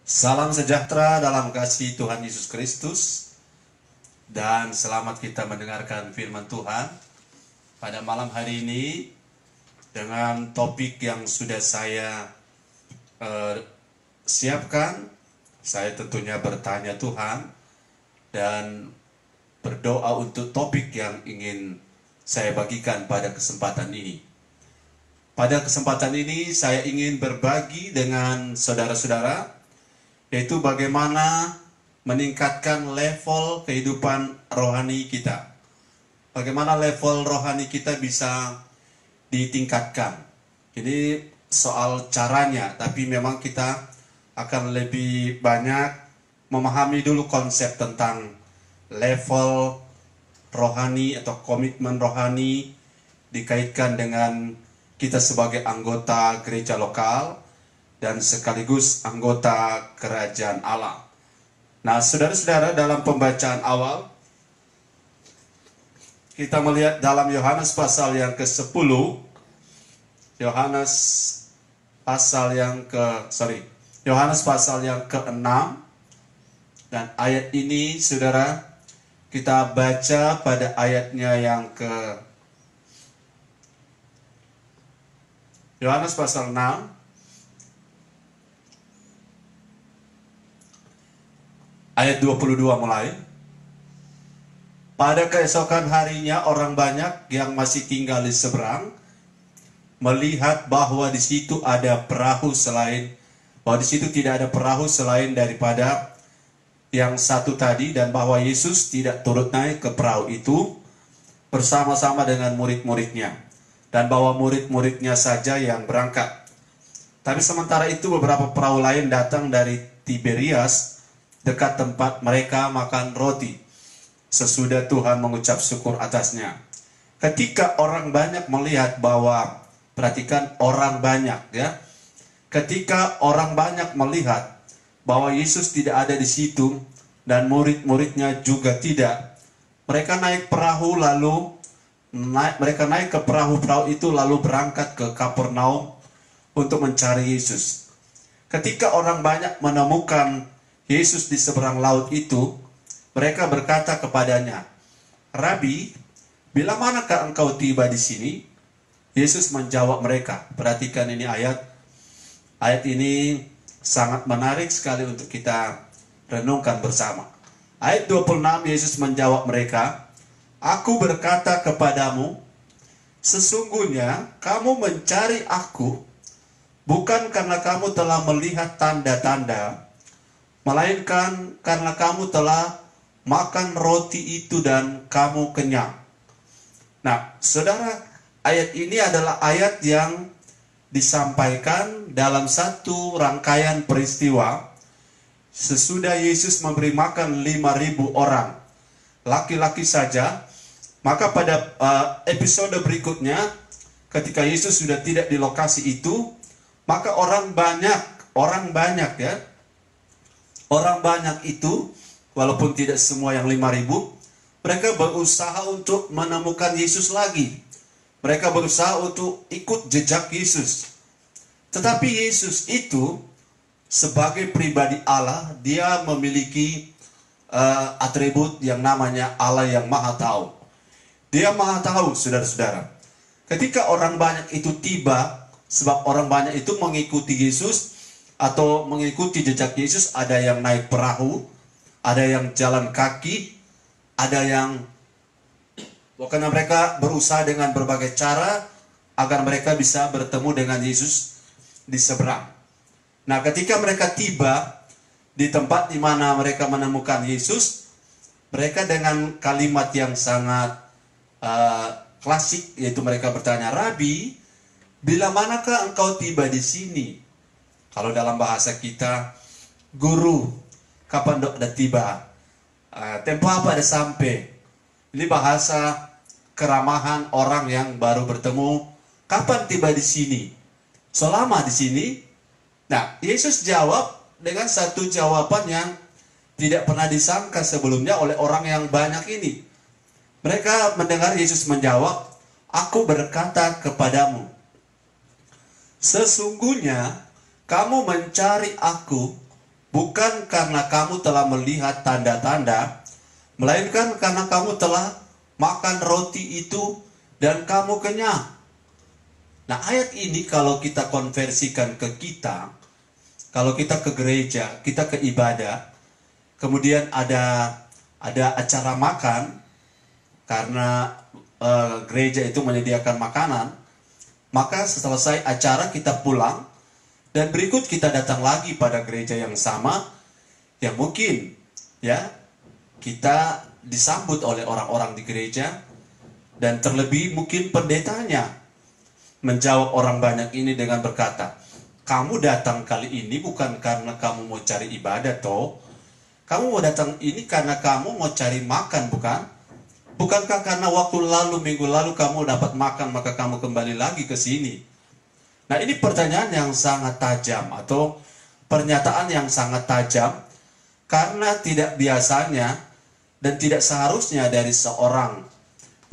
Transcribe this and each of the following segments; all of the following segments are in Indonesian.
Salam sejahtera dalam kasih Tuhan Yesus Kristus, dan selamat kita mendengarkan firman Tuhan pada malam hari ini dengan topik yang sudah saya siapkan. Saya tentunya bertanya Tuhan dan berdoa untuk topik yang ingin saya bagikan pada kesempatan ini. Pada kesempatan ini saya ingin berbagi dengan saudara-saudara, yaitu bagaimana meningkatkan level kehidupan rohani kita. Bagaimana level rohani kita bisa ditingkatkan. Ini soal caranya, tapi memang kita akan lebih banyak memahami dulu konsep tentang level rohani atau komitmen rohani dikaitkan dengan kita sebagai anggota gereja lokal dan sekaligus anggota kerajaan Allah. Nah, saudara-saudara, dalam pembacaan awal kita melihat dalam Yohanes pasal yang ke-10, Yohanes pasal yang ke-6, dan ayat ini saudara kita baca pada ayatnya yang ke Yohanes pasal 6 ayat 22 mulai. Pada keesokan harinya orang banyak yang masih tinggal di seberang melihat bahwa di situ tidak ada perahu selain daripada yang satu tadi, dan bahwa Yesus tidak turut naik ke perahu itu bersama-sama dengan murid-muridnya, dan bahwa murid-muridnya saja yang berangkat. Tapi sementara itu beberapa perahu lain datang dari Tiberias, dekat tempat mereka makan roti, sesudah Tuhan mengucap syukur atasnya. Ketika orang banyak melihat bahwa, perhatikan orang banyak ya, ketika orang banyak melihat bahwa Yesus tidak ada di situ dan murid-muridnya juga tidak, mereka naik ke perahu itu lalu berangkat ke Kapernaum untuk mencari Yesus. Ketika orang banyak menemukan Yesus di seberang laut itu, mereka berkata kepadanya, "Rabi, bila manakah engkau tiba di sini?" Yesus menjawab mereka. Perhatikan ini ayat ini sangat menarik sekali untuk kita renungkan bersama. Ayat 26, Yesus menjawab mereka, "Aku berkata kepadamu, sesungguhnya kamu mencari aku bukan karena kamu telah melihat tanda-tanda, melainkan karena kamu telah makan roti itu dan kamu kenyang." Nah, saudara, ayat ini adalah ayat yang disampaikan dalam satu rangkaian peristiwa sesudah Yesus memberi makan 5.000 orang, laki-laki saja. Maka pada episode berikutnya, ketika Yesus sudah tidak di lokasi itu, maka orang banyak itu, walaupun tidak semua yang 5.000, mereka berusaha untuk menemukan Yesus lagi. Mereka berusaha untuk ikut jejak Yesus. Tetapi Yesus itu sebagai pribadi Allah, dia memiliki atribut yang namanya Allah yang Maha Tahu. Dia Maha Tahu, saudara-saudara. Ketika orang banyak itu tiba, sebab orang banyak itu mengikuti Yesus atau mengikuti jejak Yesus, ada yang naik perahu, ada yang jalan kaki, ada yang karena mereka berusaha dengan berbagai cara agar mereka bisa bertemu dengan Yesus di seberang. Nah, ketika mereka tiba di tempat di mana mereka menemukan Yesus, mereka dengan kalimat yang sangat klasik, yaitu mereka bertanya, "Rabi, bila manakah engkau tiba di sini?" Kalau dalam bahasa kita, "Guru, kapan dok ada tiba? Tempo apa ada sampai?" Ini bahasa keramahan orang yang baru bertemu. "Kapan tiba di sini? Selama di sini?" Nah, Yesus jawab dengan satu jawaban yang tidak pernah disangka sebelumnya oleh orang yang banyak ini. Mereka mendengar Yesus menjawab, "Aku berkata kepadamu, sesungguhnya kamu mencari aku bukan karena kamu telah melihat tanda-tanda, melainkan karena kamu telah makan roti itu dan kamu kenyang. Nah, ayat ini kalau kita konversikan ke kita, kalau kita ke gereja, kita ke ibadah, kemudian ada acara makan, karena gereja itu menyediakan makanan, maka selesai acara kita pulang, dan berikut kita datang lagi pada gereja yang sama, yang mungkin ya kita disambut oleh orang-orang di gereja, dan terlebih mungkin pendetanya menjawab orang banyak ini dengan berkata, kamu datang kali ini bukan karena kamu mau cari ibadah toh, kamu mau datang ini karena kamu mau cari makan, bukan? Bukankah karena waktu lalu, minggu lalu kamu dapat makan, maka kamu kembali lagi ke sini? Nah, ini pertanyaan yang sangat tajam, atau pernyataan yang sangat tajam, karena tidak biasanya dan tidak seharusnya dari seorang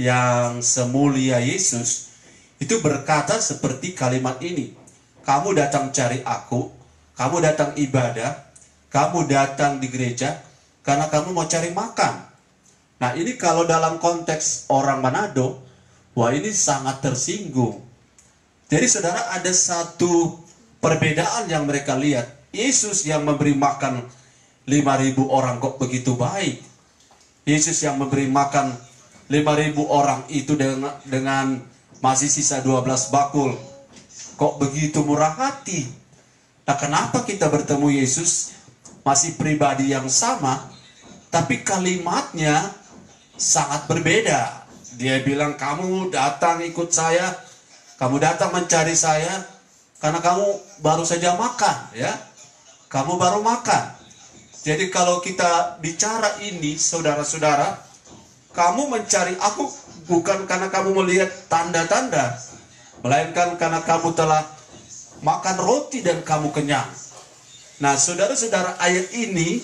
yang semulia Yesus itu berkata seperti kalimat ini. Kamu datang cari aku, kamu datang ibadah, kamu datang di gereja karena kamu mau cari makan. Nah, ini kalau dalam konteks orang Manado, wah ini sangat tersinggung. Jadi saudara, ada satu perbedaan yang mereka lihat. Yesus yang memberi makan 5.000 orang kok begitu baik. Yesus yang memberi makan 5.000 orang itu dengan masih sisa 12 bakul, kok begitu murah hati. Nah, kenapa kita bertemu Yesus masih pribadi yang sama, tapi kalimatnya sangat berbeda. Dia bilang, kamu datang ikut saya, kamu datang mencari saya karena kamu baru saja makan, ya. Kamu baru makan. Jadi kalau kita bicara ini, saudara-saudara, kamu mencari aku bukan karena kamu melihat tanda-tanda, melainkan karena kamu telah makan roti dan kamu kenyang. Nah, saudara-saudara, ayat ini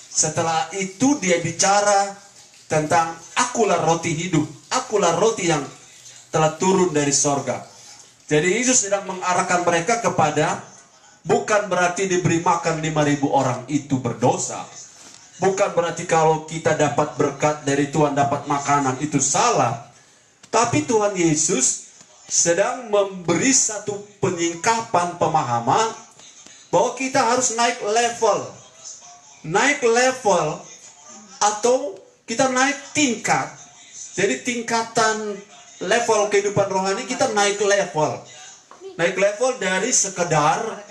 setelah itu dia bicara tentang akulah roti hidup, akulah roti yang telah turun dari sorga. Jadi Yesus sedang mengarahkan mereka kepada, bukan berarti diberi makan 5.000 orang itu berdosa. Bukan berarti kalau kita dapat berkat dari Tuhan, dapat makanan itu salah. Tapi Tuhan Yesus sedang memberi satu penyingkapan pemahaman bahwa kita harus naik level. Naik level atau kita naik tingkat. Jadi tingkatan level kehidupan rohani kita naik level. Naik level dari sekedar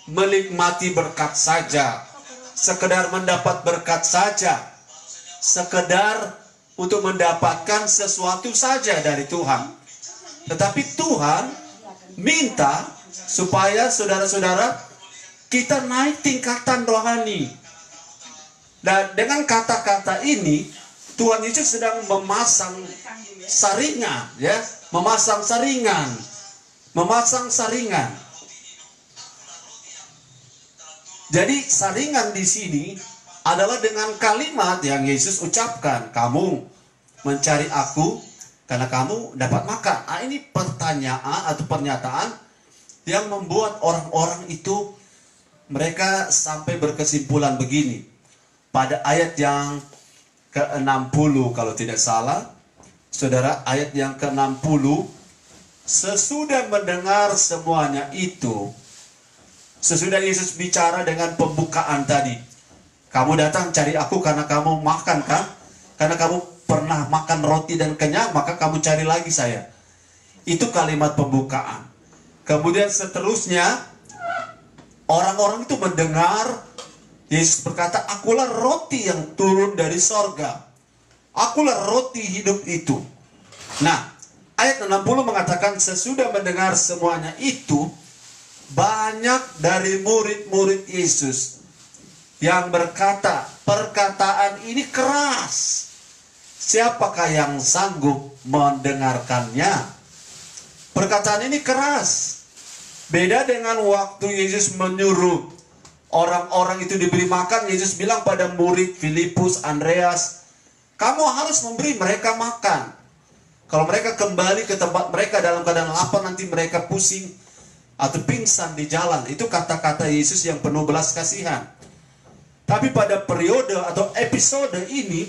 menikmati berkat saja, sekedar mendapat berkat saja, sekedar untuk mendapatkan sesuatu saja dari Tuhan. Tetapi Tuhan minta supaya saudara-saudara kita naik tingkatan rohani. Dan dengan kata-kata ini Tuhan Yesus sedang memasang saringan, ya, memasang saringan. Jadi saringan di sini adalah dengan kalimat yang Yesus ucapkan, kamu mencari aku karena kamu dapat makan. Nah, ini pertanyaan atau pernyataan yang membuat orang-orang itu mereka sampai berkesimpulan begini. Pada ayat yang ke-60 kalau tidak salah, saudara, ayat yang ke-60, sesudah mendengar semuanya itu, sesudah Yesus bicara dengan pembukaan tadi, kamu datang cari aku karena kamu makan kan? Karena kamu pernah makan roti dan kenyang, maka kamu cari lagi saya. Itu kalimat pembukaan. Kemudian seterusnya, orang-orang itu mendengar Yesus berkata, akulah roti yang turun dari sorga. Akulah roti hidup itu. Nah, ayat 60 mengatakan, sesudah mendengar semuanya itu, banyak dari murid-murid Yesus yang berkata, perkataan ini keras. Siapakah yang sanggup mendengarkannya? Perkataan ini keras. Beda dengan waktu Yesus menyuruh orang-orang itu diberi makan, Yesus bilang pada murid Filipus, Andreas, kamu harus memberi mereka makan. Kalau mereka kembali ke tempat mereka dalam keadaan lapar, nanti mereka pusing. atau pingsan di jalan. Itu kata-kata Yesus yang penuh belas kasihan. Tapi pada periode atau episode ini,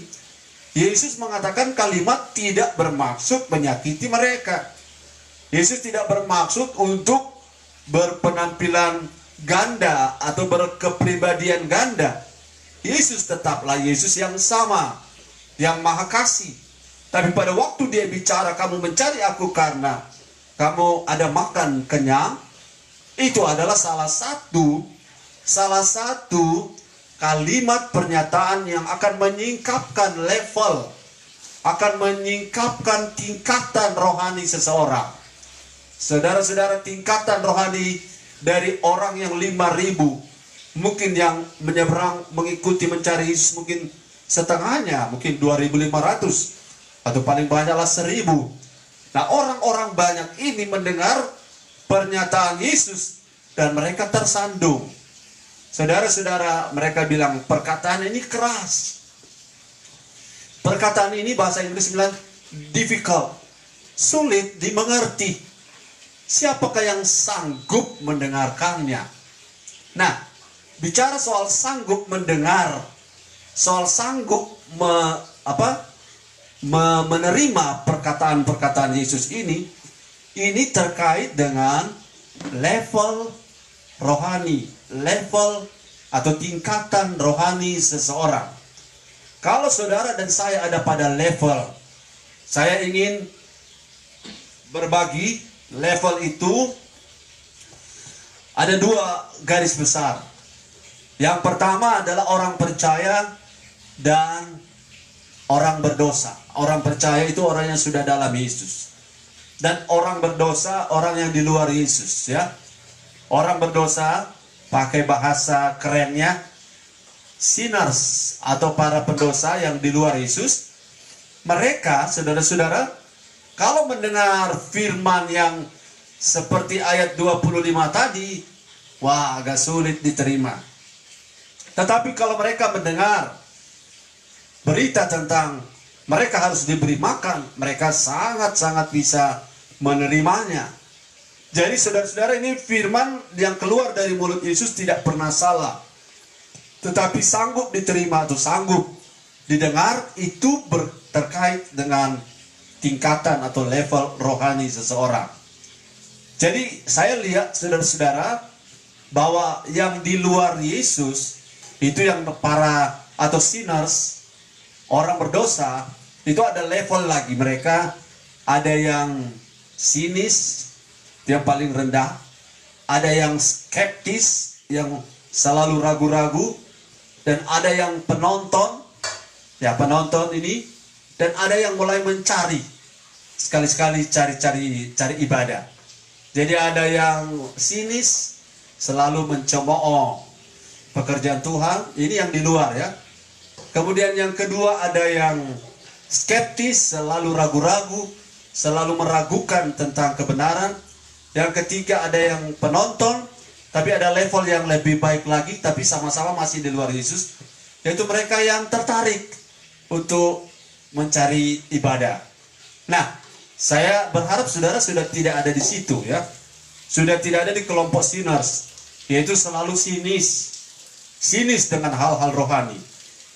Yesus mengatakan kalimat tidak bermaksud menyakiti mereka. Yesus tidak bermaksud untuk berpenampilan ganda atau berkepribadian ganda. Yesus tetaplah Yesus yang sama, yang maha kasih. Tapi pada waktu dia bicara, kamu mencari aku karena kamu ada makan kenyang, itu adalah salah satu kalimat pernyataan yang akan menyingkapkan level, akan menyingkapkan tingkatan rohani seseorang. Saudara-saudara, tingkatan rohani dari orang yang 5.000, mungkin yang menyeberang mengikuti mencari Yesus mungkin setengahnya, mungkin 2.500, atau paling banyaklah 1.000. Nah, orang-orang banyak ini mendengar pernyataan Yesus dan mereka tersandung. Saudara-saudara, mereka bilang perkataan ini keras. Perkataan ini bahasa Inggris bilang difficult, sulit dimengerti. Siapakah yang sanggup mendengarkannya? Nah, bicara soal sanggup mendengar, soal sanggup menerima perkataan-perkataan Yesus ini terkait dengan level rohani, level atau tingkatan rohani seseorang. Kalau saudara dan saya ada pada level, saya ingin berbagi level itu ada 2 garis besar. Yang pertama adalah orang percaya dan orang berdosa. Orang percaya itu orang yang sudah dalam Yesus. Dan orang berdosa orang yang di luar Yesus, ya. Orang berdosa pakai bahasa kerennya sinners atau para pendosa yang di luar Yesus. Mereka, saudara-saudara, kalau mendengar firman yang seperti ayat 25 tadi, wah, agak sulit diterima. Tetapi kalau mereka mendengar berita tentang mereka harus diberi makan, mereka sangat-sangat bisa menerimanya. Jadi saudara-saudara, ini firman yang keluar dari mulut Yesus tidak pernah salah. Tetapi sanggup diterima atau sanggup didengar itu terkait dengan tingkatan atau level rohani seseorang. Jadi saya lihat saudara-saudara bahwa yang di luar Yesus itu yang para atau sinners, orang berdosa, itu ada level lagi. Mereka ada yang sinis, yang paling rendah, ada yang skeptis, yang selalu ragu-ragu, dan ada yang penonton, ya penonton ini, dan ada yang mulai mencari, sekali-sekali cari ibadah. Jadi ada yang sinis, selalu mencemooh pekerjaan Tuhan, ini yang di luar, ya. Kemudian yang kedua ada yang skeptis, selalu ragu-ragu, selalu meragukan tentang kebenaran. Yang ketiga ada yang penonton, tapi ada level yang lebih baik lagi, tapi sama-sama masih di luar Yesus, yaitu mereka yang tertarik untuk mencari ibadah. Nah, saya berharap saudara sudah tidak ada di situ, ya. Sudah tidak ada di kelompok sinners, yaitu selalu sinis dengan hal-hal rohani.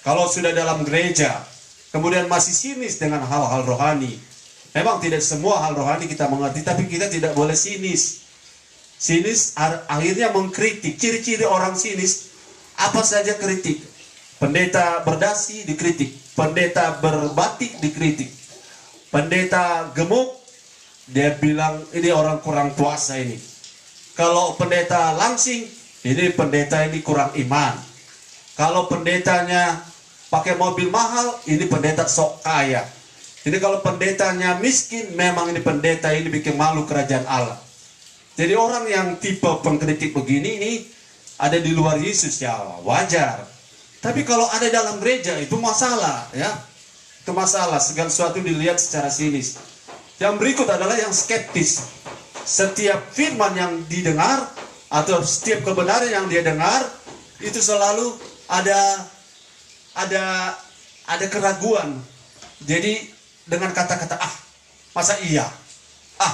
Kalau sudah dalam gereja, kemudian masih sinis dengan hal-hal rohani, memang tidak semua hal rohani kita mengerti, tapi kita tidak boleh sinis. Sinis akhirnya mengkritik. Ciri-ciri orang sinis, apa saja kritik. Pendeta berdasi dikritik, pendeta berbatik dikritik, pendeta gemuk, dia bilang ini orang kurang puasa ini. Kalau pendeta langsing, ini pendeta ini kurang iman. Kalau pendetanya pakai mobil mahal, ini pendeta sok kaya. Jadi kalau pendetanya miskin, memang ini pendeta ini bikin malu kerajaan Allah. Jadi orang yang tipe pengkritik begini ini ada di luar Yesus, ya wajar. Tapi kalau ada dalam gereja itu masalah, ya. Itu masalah, segala sesuatu dilihat secara sinis. Yang berikut adalah yang skeptis. Setiap firman yang didengar atau setiap kebenaran yang dia dengar itu selalu ada keraguan. Jadi dengan kata-kata masa iya?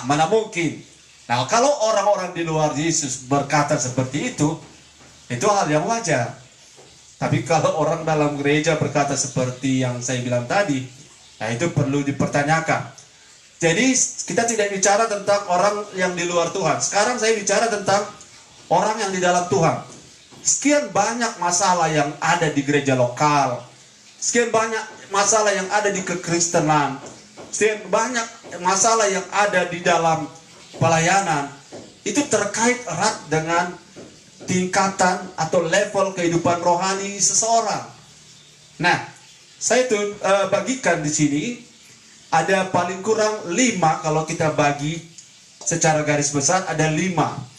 Mana mungkin? Nah, kalau orang-orang di luar Yesus berkata seperti itu hal yang wajar. Tapi kalau orang dalam gereja berkata seperti yang saya bilang tadi, nah itu perlu dipertanyakan. Jadi kita tidak bicara tentang orang yang di luar Tuhan. Sekarang saya bicara tentang orang yang di dalam Tuhan. Sekian banyak masalah yang ada di gereja lokal. Sekian banyak masalah yang ada di kekristenan. Sekian banyak masalah yang ada di dalam pelayanan. Itu terkait erat dengan tingkatan atau level kehidupan rohani seseorang. Nah, saya bagikan di sini ada paling kurang 5, kalau kita bagi secara garis besar ada 5.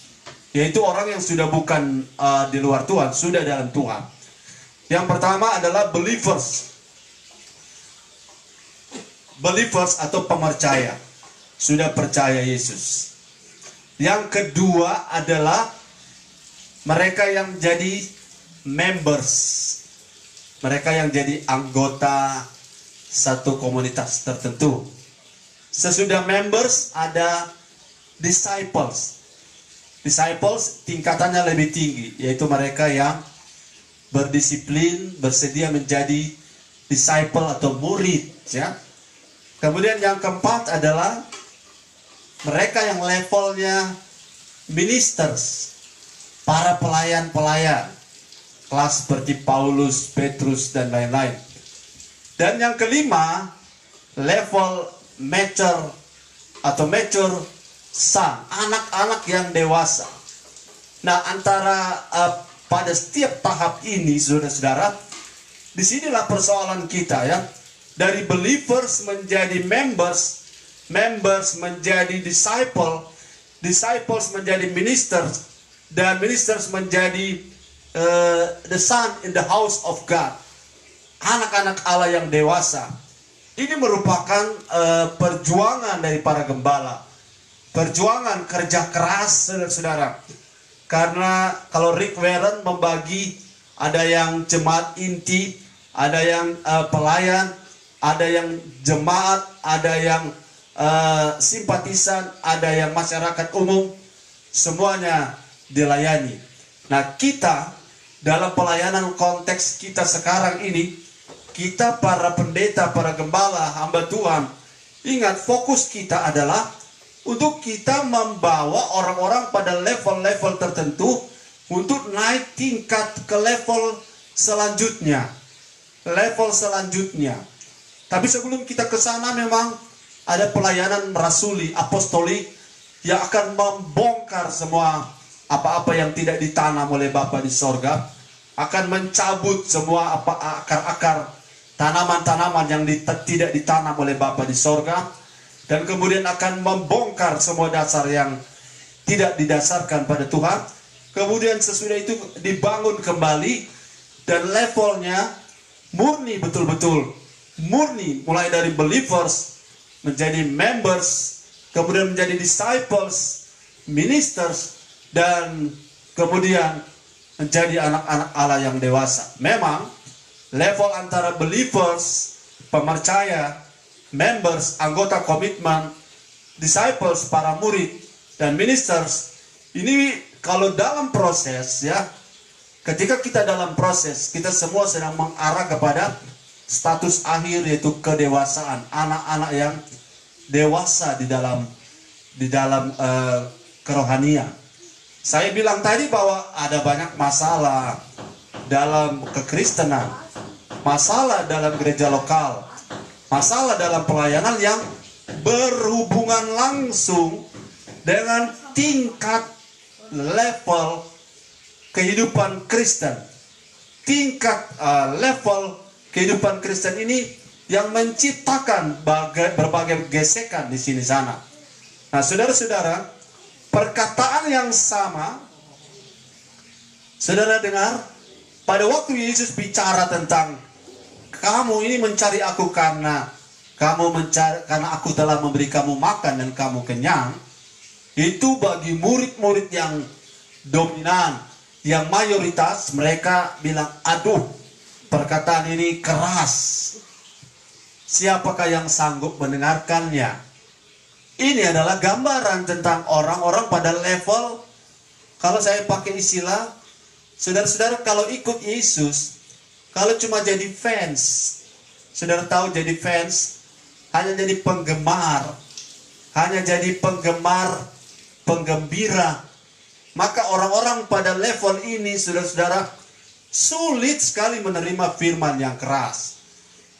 Yaitu orang yang sudah bukan di luar Tuhan, sudah dalam Tuhan. Yang pertama adalah believers. Believers atau pemercaya. Sudah percaya Yesus. Yang kedua adalah mereka yang jadi members. Mereka yang jadi anggota satu komunitas tertentu. Sesudah members ada disciples. Disciples tingkatannya lebih tinggi, yaitu mereka yang berdisiplin, bersedia menjadi disciple atau murid, ya. Kemudian yang keempat adalah mereka yang levelnya ministers, para pelayan-pelayan, kelas seperti Paulus, Petrus, dan lain-lain. Dan yang kelima, level mature atau mature son, anak-anak yang dewasa. Nah, antara pada setiap tahap ini, saudara-saudara, disinilah persoalan kita, ya. Dari believers menjadi members, members menjadi disciple, disciples menjadi ministers, dan ministers menjadi the son in the house of God, anak-anak Allah yang dewasa. Ini merupakan perjuangan dari para gembala, perjuangan kerja keras, saudara-saudara. Karena kalau Rick Warren membagi, ada yang jemaat inti, ada yang pelayan, ada yang jemaat, ada yang simpatisan, ada yang masyarakat umum, semuanya dilayani. Nah, kita dalam pelayanan konteks kita sekarang ini, kita para pendeta, para gembala, hamba Tuhan, ingat fokus kita adalah untuk kita membawa orang-orang pada level-level tertentu untuk naik tingkat ke level selanjutnya. Level selanjutnya. Tapi sebelum kita ke sana memang ada pelayanan rasuli, apostolik yang akan membongkar semua apa-apa yang tidak ditanam oleh Bapa di sorga, akan mencabut semua akar-akar tanaman-tanaman yang tidak ditanam oleh Bapa di sorga, dan kemudian akan membongkar semua dasar yang tidak didasarkan pada Tuhan. Kemudian sesudah itu dibangun kembali, dan levelnya murni, betul-betul murni, mulai dari believers menjadi members, kemudian menjadi disciples, ministers, dan kemudian menjadi anak-anak Allah yang dewasa. Memang level antara believers, pemercaya, members, anggota komitmen, disciples, para murid, dan ministers, ini kalau dalam proses, ya, ketika kita dalam proses, kita semua sedang mengarah kepada status akhir, yaitu kedewasaan, anak-anak yang dewasa di dalam kerohanian. Saya bilang tadi bahwa ada banyak masalah dalam kekristenan, masalah dalam gereja lokal, masalah dalam pelayanan yang berhubungan langsung dengan tingkat level kehidupan Kristen. Tingkat level kehidupan Kristen ini yang menciptakan berbagai gesekan di sini sana. Nah, saudara-saudara, perkataan yang sama, saudara dengar, pada waktu Yesus bicara tentang kamu ini mencari aku karena aku telah memberi kamu makan dan kamu kenyang, itu bagi murid-murid yang dominan, yang mayoritas, mereka bilang, aduh, perkataan ini keras. Siapakah yang sanggup mendengarkannya? Ini adalah gambaran tentang orang-orang pada level, kalau saya pakai istilah, saudara-saudara kalau ikut Yesus, kalau cuma jadi fans, saudara tahu jadi fans, hanya jadi penggemar, penggembira, maka orang-orang pada level ini, saudara-saudara, sulit sekali menerima firman yang keras.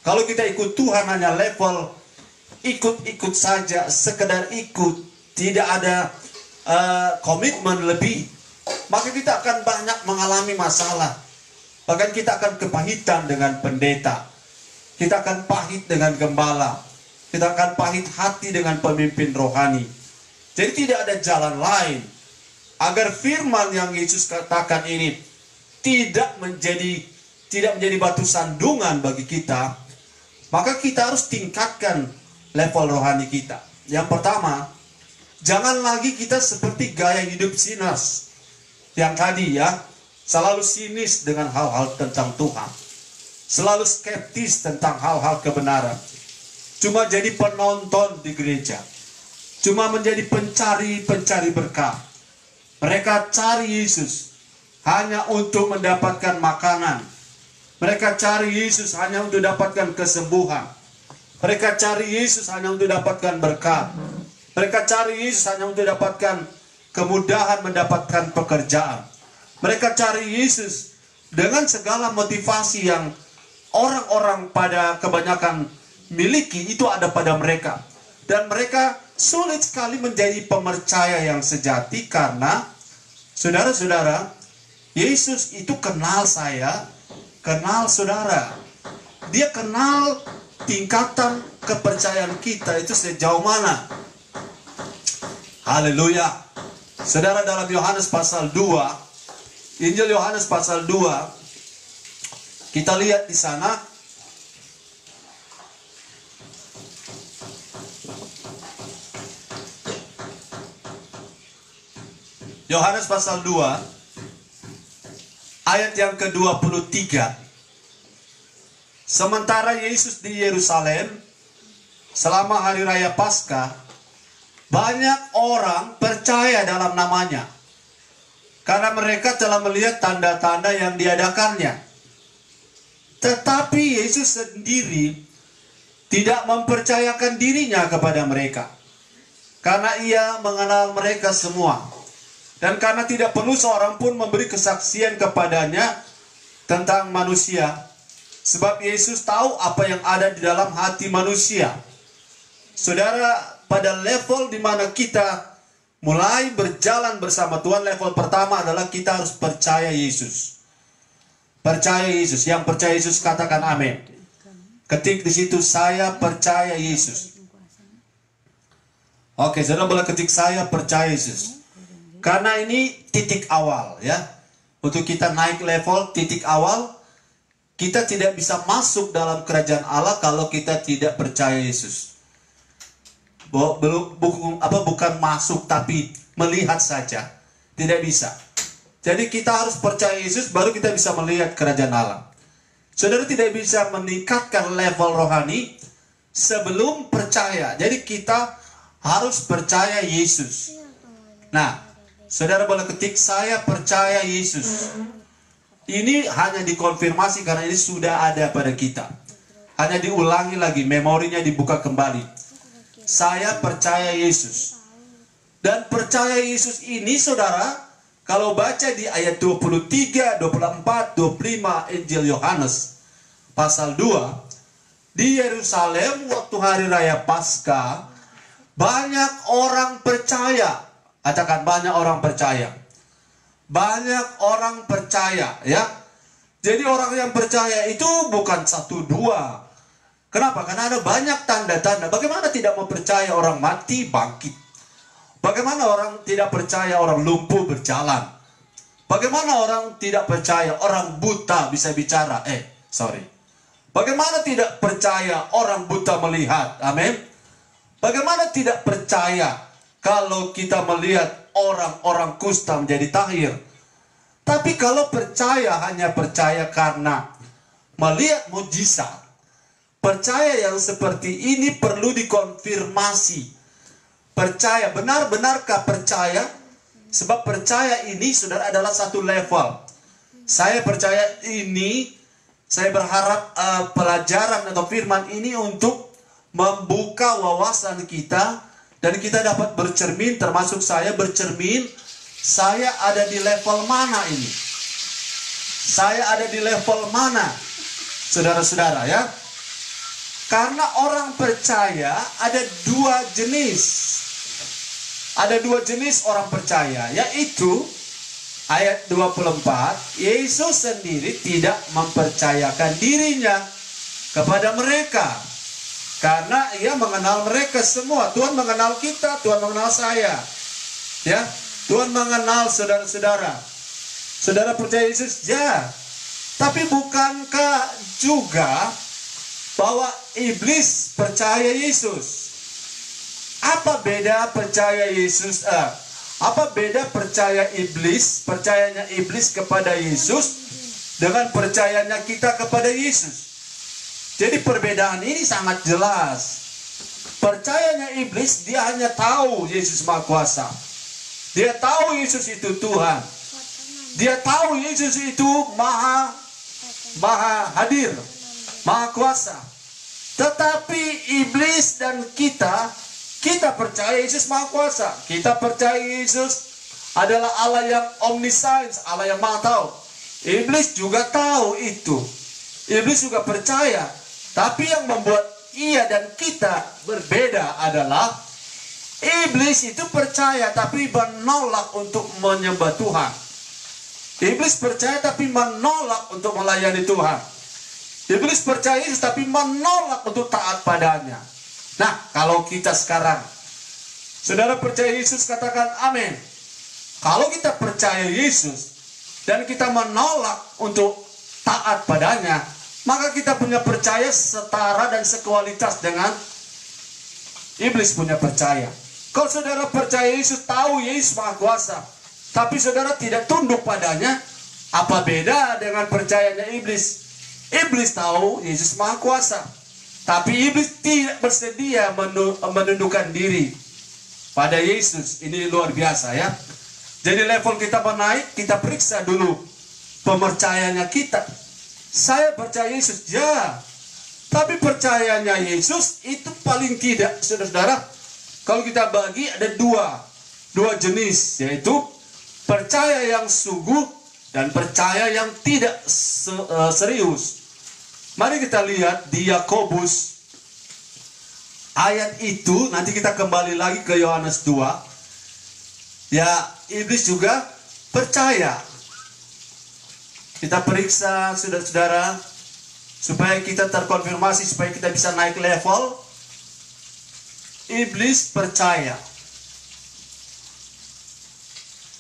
Kalau kita ikut Tuhan hanya level ikut-ikut saja, sekedar ikut, tidak ada komitmen lebih, maka kita akan banyak mengalami masalah. Bahkan kita akan kepahitan dengan pendeta, kita akan pahit dengan gembala, kita akan pahit hati dengan pemimpin rohani. Jadi tidak ada jalan lain agar firman yang Yesus katakan ini tidak menjadi batu sandungan bagi kita. Maka kita harus tingkatkan level rohani kita. Yang pertama, jangan lagi kita seperti gaya hidup sinners yang tadi ya, selalu sinis dengan hal-hal tentang Tuhan, selalu skeptis tentang hal-hal kebenaran, cuma jadi penonton di gereja, cuma menjadi pencari berkah. Mereka cari Yesus hanya untuk mendapatkan makanan, mereka cari Yesus hanya untuk dapatkan kesembuhan, mereka cari Yesus hanya untuk dapatkan berkat, mereka cari Yesus hanya untuk dapatkan kemudahan mendapatkan pekerjaan. Mereka cari Yesus dengan segala motivasi yang orang-orang pada kebanyakan miliki, itu ada pada mereka. Dan mereka sulit sekali menjadi pemercaya yang sejati karena, saudara-saudara, Yesus itu kenal saya, kenal saudara. Dia kenal tingkatan kepercayaan kita itu sejauh mana. Haleluya. Saudara, dalam Yohanes pasal 2, Injil Yohanes pasal 2, kita lihat di sana Yohanes pasal 2 ayat yang ke-23. Sementara Yesus di Yerusalem selama hari raya Paskah, banyak orang percaya dalam namanya karena mereka telah melihat tanda-tanda yang diadakannya. Tetapi Yesus sendiri tidak mempercayakan dirinya kepada mereka karena ia mengenal mereka semua. Dan karena tidak perlu seorang pun memberi kesaksian kepadanya tentang manusia, sebab Yesus tahu apa yang ada di dalam hati manusia. Saudara, pada level di mana kita mulai berjalan bersama Tuhan, level pertama adalah kita harus percaya Yesus. Percaya Yesus. Yang percaya Yesus katakan amin. Ketik di situ, saya percaya Yesus. Oke, saudara boleh ketik, saya percaya Yesus. Karena ini titik awal ya. Untuk kita naik level, titik awal, kita tidak bisa masuk dalam kerajaan Allah kalau kita tidak percaya Yesus. Bukan masuk tapi melihat saja, tidak bisa. Jadi kita harus percaya Yesus baru kita bisa melihat kerajaan Allah. Saudara tidak bisa meningkatkan level rohani sebelum percaya. Jadi kita harus percaya Yesus. Nah, saudara boleh ketik, saya percaya Yesus. Ini hanya dikonfirmasi karena ini sudah ada pada kita. Hanya diulangi lagi, memorinya dibuka kembali. Saya percaya Yesus. Dan percaya Yesus ini, saudara, kalau baca di ayat 23, 24, 25 Injil Yohanes pasal 2, di Yerusalem waktu hari raya Paskah, banyak orang percaya. Katakan, banyak orang percaya. Banyak orang percaya ya. Jadi orang yang percaya itu bukan satu dua. Kenapa? Karena ada banyak tanda-tanda. Bagaimana tidak mempercaya orang mati bangkit? Bagaimana orang tidak percaya orang lumpuh berjalan? Bagaimana orang tidak percaya orang buta bisa bicara? Bagaimana tidak percaya orang buta melihat? Amin. Bagaimana tidak percaya kalau kita melihat orang-orang kusta menjadi tahir? Tapi kalau percaya, hanya percaya karena melihat mujizat. Percaya yang seperti ini perlu dikonfirmasi. percaya. Benar-benarkah percaya? Sebab percaya ini, saudara, adalah satu level. Saya percaya ini, saya berharap pelajaran atau firman ini untuk membuka wawasan kita, dan kita dapat bercermin, termasuk saya bercermin, saya ada di level mana ini? Saya ada di level mana? Saudara-saudara ya. Karena orang percaya ada dua jenis. Ada dua jenis orang percaya, yaitu ayat 24, Yesus sendiri tidak mempercayakan dirinya kepada mereka karena ia mengenal mereka semua. Tuhan mengenal kita, Tuhan mengenal saya. Ya, Tuhan mengenal saudara-saudara. Saudara percaya Yesus? Ya. Tapi bukankah juga bahwa iblis percaya Yesus? Apa beda percaya Yesus? Apa beda percaya iblis, percayanya iblis kepada Yesus dengan percayanya kita kepada Yesus? Jadi perbedaan ini sangat jelas. Percayanya iblis, dia hanya tahu Yesus Maha Kuasa. Dia tahu Yesus itu Tuhan. Dia tahu Yesus itu Maha hadir, Maha Kuasa. Tetapi iblis dan kita percaya Yesus Maha Kuasa. Kita percaya Yesus adalah Allah yang omniscience, Allah yang Maha tahu. Iblis juga tahu itu. Iblis juga percaya. Tapi yang membuat ia dan kita berbeda adalah iblis itu percaya tapi menolak untuk menyembah Tuhan. Iblis percaya tapi menolak untuk melayani Tuhan. Iblis percaya Yesus tapi menolak untuk taat padanya. Nah, kalau kita sekarang, saudara percaya Yesus, katakan amin. Kalau kita percaya Yesus dan kita menolak untuk taat padanya, maka kita punya percaya setara dan sekualitas dengan iblis punya percaya. Kalau saudara percaya Yesus, tahu Yesus Maha Kuasa, tapi saudara tidak tunduk padanya, apa beda dengan percayanya iblis? Iblis tahu Yesus Maha Kuasa, tapi iblis tidak bersedia menundukkan diri pada Yesus. Ini luar biasa ya. Jadi level kita menaik, kita periksa dulu pemercayaannya kita. Saya percaya Yesus, ya. Tapi percayanya Yesus itu paling tidak, saudara-saudara, kalau kita bagi ada dua jenis, yaitu percaya yang sungguh dan percaya yang tidak serius. Mari kita lihat di Yakobus ayat itu, nanti kita kembali lagi ke Yohanes 2. Ya, iblis juga percaya. Kita periksa saudara-saudara supaya kita terkonfirmasi, supaya kita bisa naik level. Iblis percaya.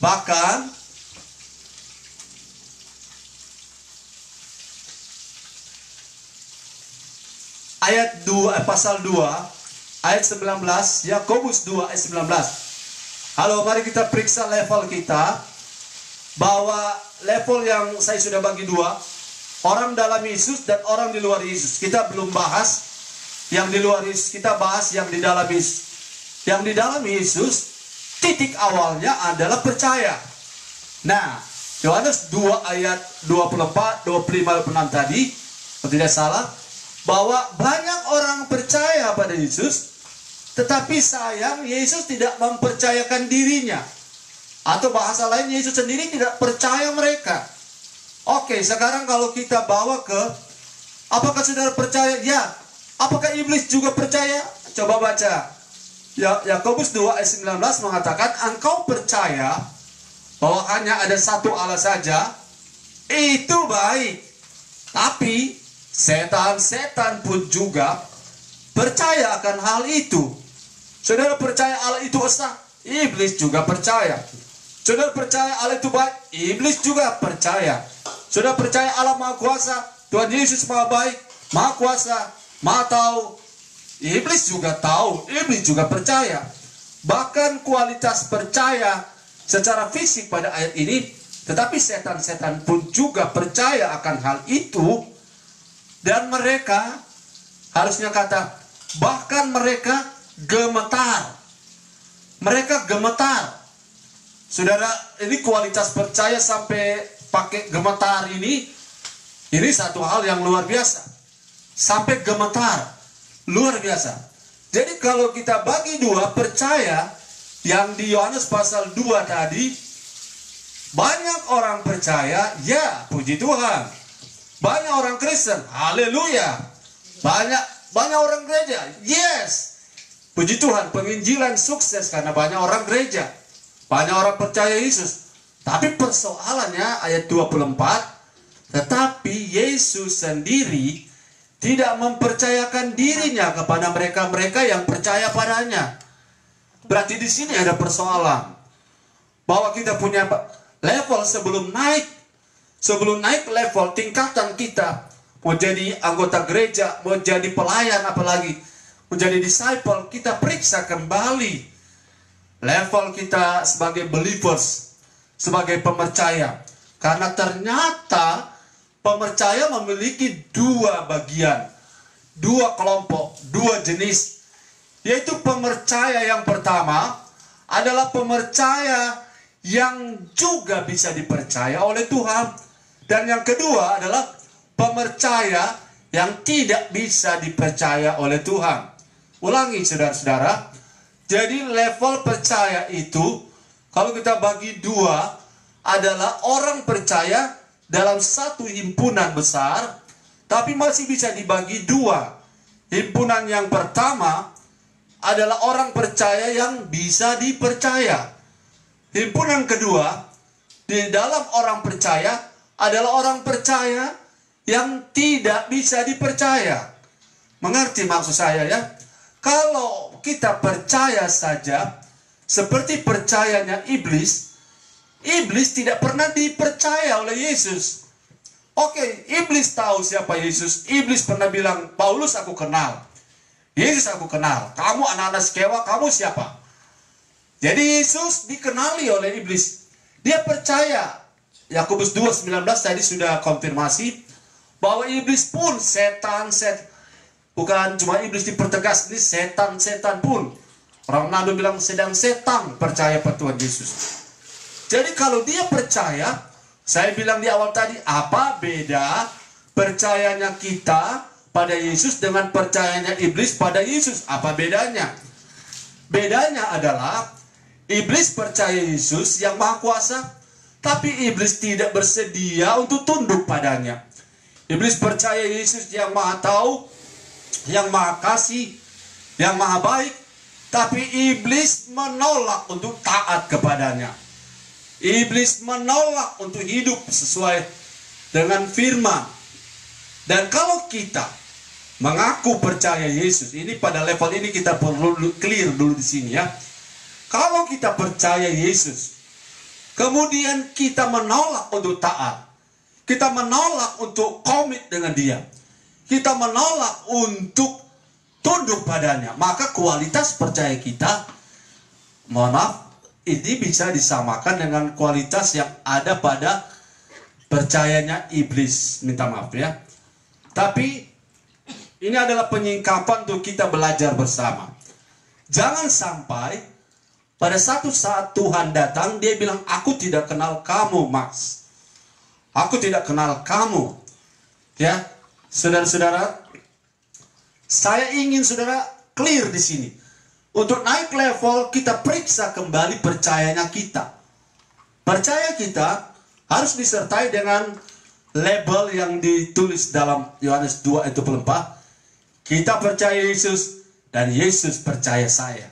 Bahkan ayat 2, pasal 2 ayat 19, Yakobus 2 ayat 19. Halo, mari kita periksa level kita, bahwa level yang saya sudah bagi dua, orang dalam Yesus dan orang di luar Yesus. Kita belum bahas yang di luar Yesus, kita bahas yang di dalam Yesus. Yang di dalam Yesus, titik awalnya adalah percaya. Nah, Yohanes 2 ayat 24, 25, 26 tadi, kalau tidak salah, bahwa banyak orang percaya pada Yesus, tetapi sayang Yesus tidak mempercayakan dirinya. Atau bahasa lain, Yesus sendiri tidak percaya mereka. Oke, sekarang kalau kita bawa ke, apakah saudara percaya? Ya. Apakah iblis juga percaya? Coba baca. Yakobus 2 ayat 19 mengatakan, engkau percaya bahwa hanya ada satu Allah saja, itu baik. Tapi setan-setan pun juga percaya akan hal itu. Saudara percaya Allah itu esa, iblis juga percaya. Saudara percaya Allah itu baik, iblis juga percaya. Saudara percaya Allah Maha Kuasa, Tuhan Yesus Maha baik, Maha Kuasa, Maha tahu, iblis juga tahu, iblis juga percaya. Bahkan kualitas percaya secara fisik pada ayat ini, tetapi setan-setan pun juga percaya akan hal itu. Dan mereka, harusnya kata, bahkan mereka gemetar. Mereka gemetar. Saudara, ini kualitas percaya sampai pakai gemetar ini satu hal yang luar biasa. Sampai gemetar, luar biasa. Jadi kalau kita bagi dua, percaya yang di Yohanes pasal 2 tadi, banyak orang percaya, ya puji Tuhan. Banyak orang Kristen, haleluya. Banyak orang gereja, yes. Puji Tuhan, penginjilan sukses karena banyak orang gereja. Banyak orang percaya Yesus. Tapi persoalannya ayat 24, tetapi Yesus sendiri tidak mempercayakan dirinya kepada mereka-mereka yang percaya padanya. Berarti di sini ada persoalan. Bahwa kita punya level sebelum naik level tingkatan kita, mau jadi anggota gereja, mau jadi pelayan, apalagi menjadi disciple, kita periksa kembali level kita sebagai believers, sebagai pemercaya. Karena ternyata pemercaya memiliki dua bagian, dua kelompok, dua jenis. Yaitu pemercaya yang pertama adalah pemercaya yang juga bisa dipercaya oleh Tuhan. Dan yang kedua adalah pemercaya yang tidak bisa dipercaya oleh Tuhan. Ulangi saudara-saudara. Jadi level percaya itu, kalau kita bagi dua, adalah orang percaya dalam satu himpunan besar, tapi masih bisa dibagi dua. Himpunan yang pertama adalah orang percaya yang bisa dipercaya. Himpunan kedua, di dalam orang percaya, adalah orang percaya yang tidak bisa dipercaya. Mengerti maksud saya ya? Kalau kita percaya saja, seperti percayanya iblis, iblis tidak pernah dipercaya oleh Yesus. Oke, iblis tahu siapa Yesus. Iblis pernah bilang, Paulus aku kenal. Yesus aku kenal. Kamu anak-anak Skewa, kamu siapa? Jadi Yesus dikenali oleh iblis. Dia percaya. Yakobus 2:19 tadi sudah konfirmasi bahwa iblis pun setan. Bukan cuma iblis dipertegas, ini setan pun. Orang Manado bilang sedang setan percaya pada Tuhan Yesus. Jadi kalau dia percaya, saya bilang di awal tadi, apa beda percayanya kita pada Yesus dengan percayanya iblis pada Yesus? Apa bedanya? Bedanya adalah iblis percaya Yesus yang maha kuasa, tapi iblis tidak bersedia untuk tunduk padanya. Iblis percaya Yesus yang maha tahu, yang maha kasih, yang maha baik, tapi iblis menolak untuk taat kepadanya. Iblis menolak untuk hidup sesuai dengan firman. Dan kalau kita mengaku percaya Yesus, ini pada level ini kita perlu clear dulu di sini ya. Kalau kita percaya Yesus, kemudian kita menolak untuk taat, kita menolak untuk komit dengan Dia, kita menolak untuk tunduk padanya, maka kualitas percaya kita, mohon maaf, ini bisa disamakan dengan kualitas yang ada pada percayanya iblis. Minta maaf ya. Tapi ini adalah penyingkapan untuk kita belajar bersama. Jangan sampai pada satu saat Tuhan datang, dia bilang, aku tidak kenal kamu, Max. Aku tidak kenal kamu. Ya, saudara-saudara, saya ingin saudara clear di sini. Untuk naik level, kita periksa kembali percayanya kita. Percaya kita harus disertai dengan label yang ditulis dalam Yohanes 2 ayat 24. Kita percaya Yesus dan Yesus percaya saya.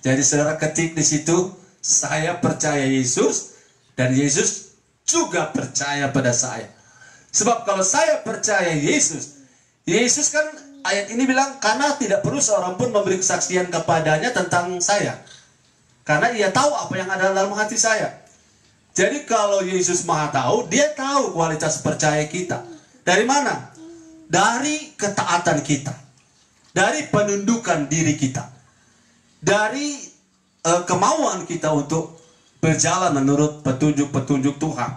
Jadi saudara ketik di situ, saya percaya Yesus dan Yesus juga percaya pada saya. Sebab kalau saya percaya Yesus, Yesus kan ayat ini bilang, karena tidak perlu seorang pun memberi kesaksian kepadanya tentang saya. Karena ia tahu apa yang ada dalam hati saya. Jadi kalau Yesus maha tahu, dia tahu kualitas percaya kita. Dari mana? Dari ketaatan kita. Dari penundukan diri kita. Dari kemauan kita untuk berjalan menurut petunjuk-petunjuk Tuhan.